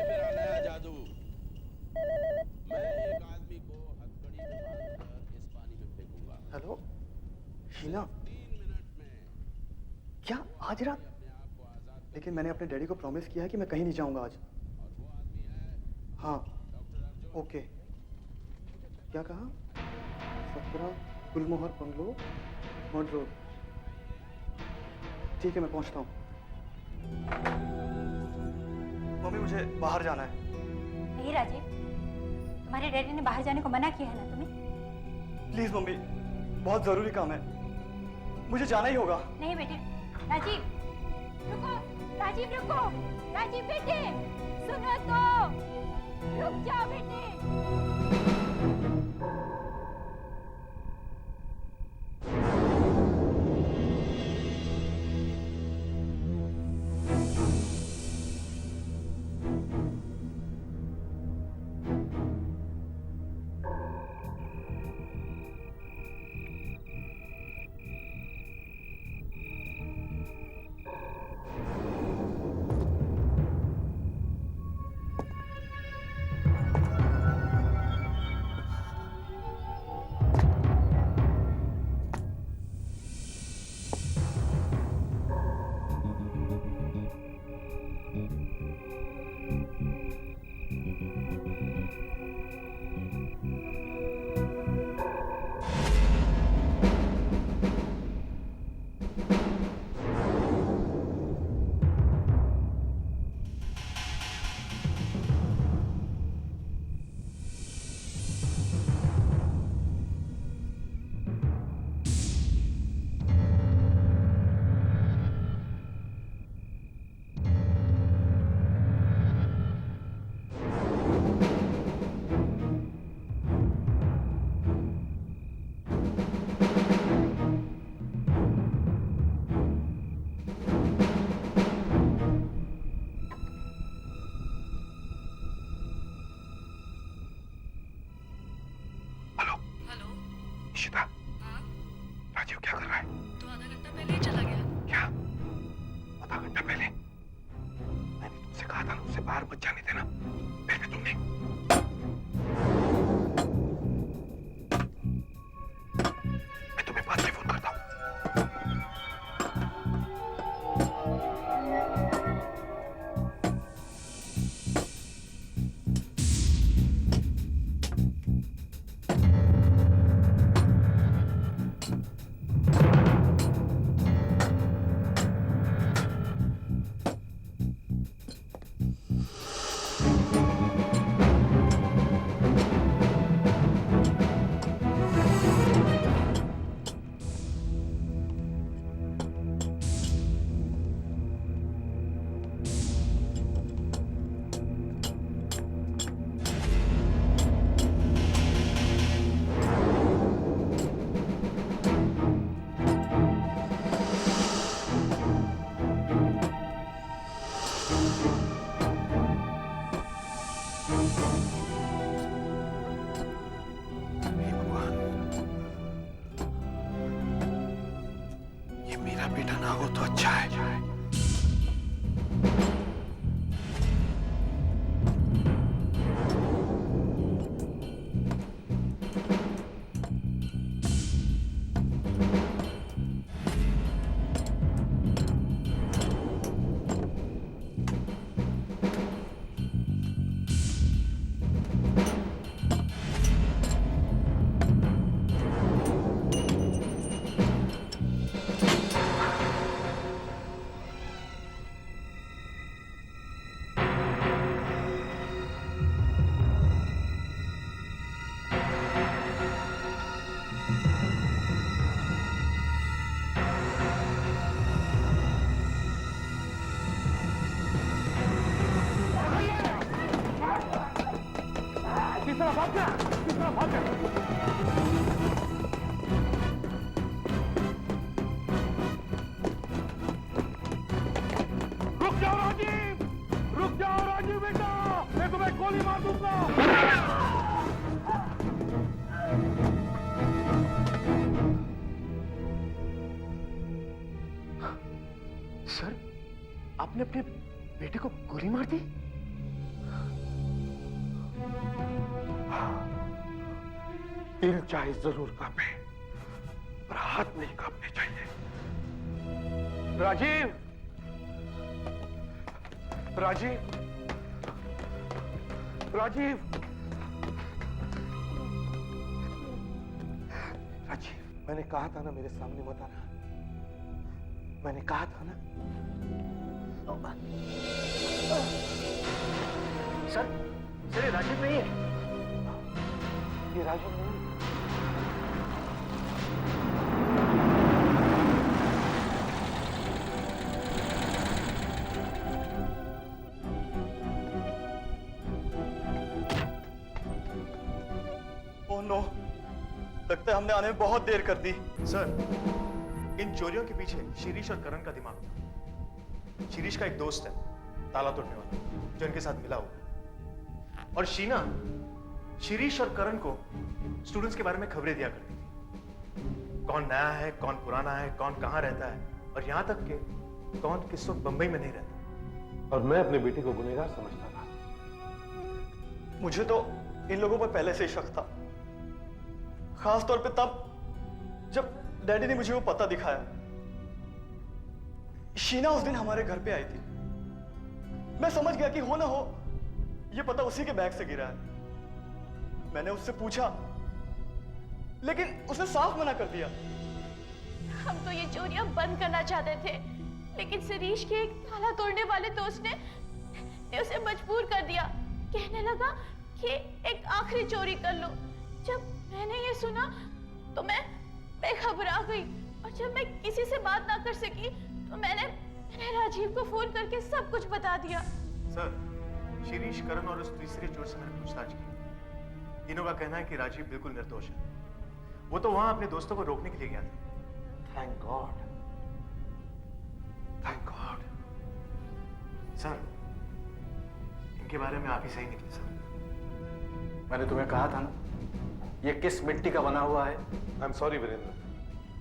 मेरा नया जादू। मैं एक आदमी को हथकड़ी में बांधकर इस पानी में फेंकूंगा। हेलो हीना, क्या आज रात? लेकिन मैंने अपने डैडी को प्रॉमिस किया है कि मैं कहीं नहीं जाऊंगा आज। हाँ ओके। क्या कहा? 17 गुलमोहर बंगलो, मड रोड। ठीक है मैं पहुंचता हूँ। मम्मी मुझे बाहर जाना है। नहीं राजीव, तुम्हारे डैडी ने बाहर जाने को मना किया है ना तुम्हें? प्लीज मम्मी, बहुत जरूरी काम है, मुझे जाना ही होगा। नहीं बेटे। राजीव रुको, राजीव रुको, राजीव बेटे सुनो तो, रुक जाओ बेटे। इशिता, राजीव क्या कर रहा है? तो आधा घंटा पहले ही चला गया। क्या? आधा घंटा पहले? मैंने तुमसे कहा था ना उसे बाहर मत जाने देना, फिर भी तुमने। मैं तुम्हें बाद में फोन करता हूँ। बेटा ना हो तो अच्छा है। रुक जाओ राजीव, रुक जाओ राजीव बेटा, मैं तुम्हें गोली मार दूंगा। सर, आपने अपने बेटे को गोली मार दी? दिल चाहे जरूर कांपे, पर हाथ नहीं कांपने चाहिए। राजीव, राजीव, राजीव, राजीव, मैंने कहा था ना मेरे सामने मत आना, मैंने कहा था ना। सर ये राजीव नहीं है। ये राजीव नहीं है। ओह नो, लगता है हमने आने में बहुत देर कर दी। सर, इन चोरियों के पीछे शिरीष और करण का दिमाग होता। शिरीष का एक दोस्त है, ताला तोड़ने वाला, जो इनके साथ मिला हुआ है। और शीना शिरीष और करण को स्टूडेंट्स के बारे में खबरें दिया करती थी। कौन नया है, कौन पुराना है, कौन कहां रहता है, और यहां तक कि कौन किस वक्त बंबई में नहीं रहता। और मैं अपने बेटे को गुनहगार समझता था। मुझे तो इन लोगों पर पहले से ही शक था, खास तौर पे तब जब डैडी ने मुझे वो पता दिखाया। शीना उस दिन हमारे घर पे आई थी। मैं समझ गया कि हो ना हो ये पता उसी के बैग से गिरा है। मैंने उससे पूछा, लेकिन उसने साफ मना कर दिया। हम तो ये चोरियां बंद करना चाहते थे, लेकिन शिरीष के एक ताला तोड़ने वाले दोस्त ने उसे मजबूर कर दिया। कहने लगा कि एक आखिरी चोरी कर लो। जब मैंने ये सुना तो मैं घबरा गई, और जब मैं किसी से बात ना कर सकी तो मैंने राजीव को फोन करके सब कुछ बता दिया। सर, शिरीष, करण और उस तीसरे चोर से मैंने पूछताछ की। तीनों का कहना है कि राजीव बिल्कुल निर्दोष है। वो तो वहां अपने दोस्तों को रोकने के लिए गया था। Thank God, thank God. Sir, इनके बारे में आप ही सही निकले सर। मैंने तुम्हें कहा था ना, ये किस मिट्टी का बना हुआ है। आई एम सॉरी वीरेंद्र,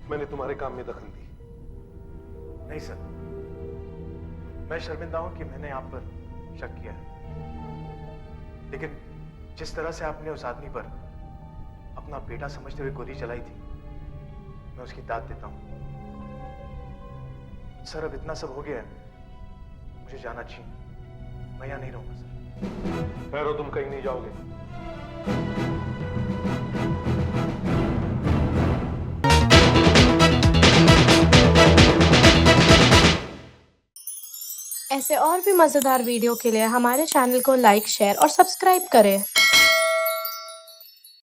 मैंने तुम्हारे काम में दखल दी। नहीं सर, मैं शर्मिंदा हूं कि मैंने आप पर शक किया है, लेकिन जिस तरह से आपने उस आदमी पर अपना बेटा समझते हुए गोली चलाई थी, मैं उसकी दाद देता हूं। सर, अब इतना सब हो गया है, मुझे जाना चाहिए। मैं यहां नहीं रहूंगा सर। भैरव, तुम कहीं नहीं जाओगे। ऐसे और भी मज़ेदार वीडियो के लिए हमारे चैनल को लाइक, शेयर और सब्सक्राइब करें।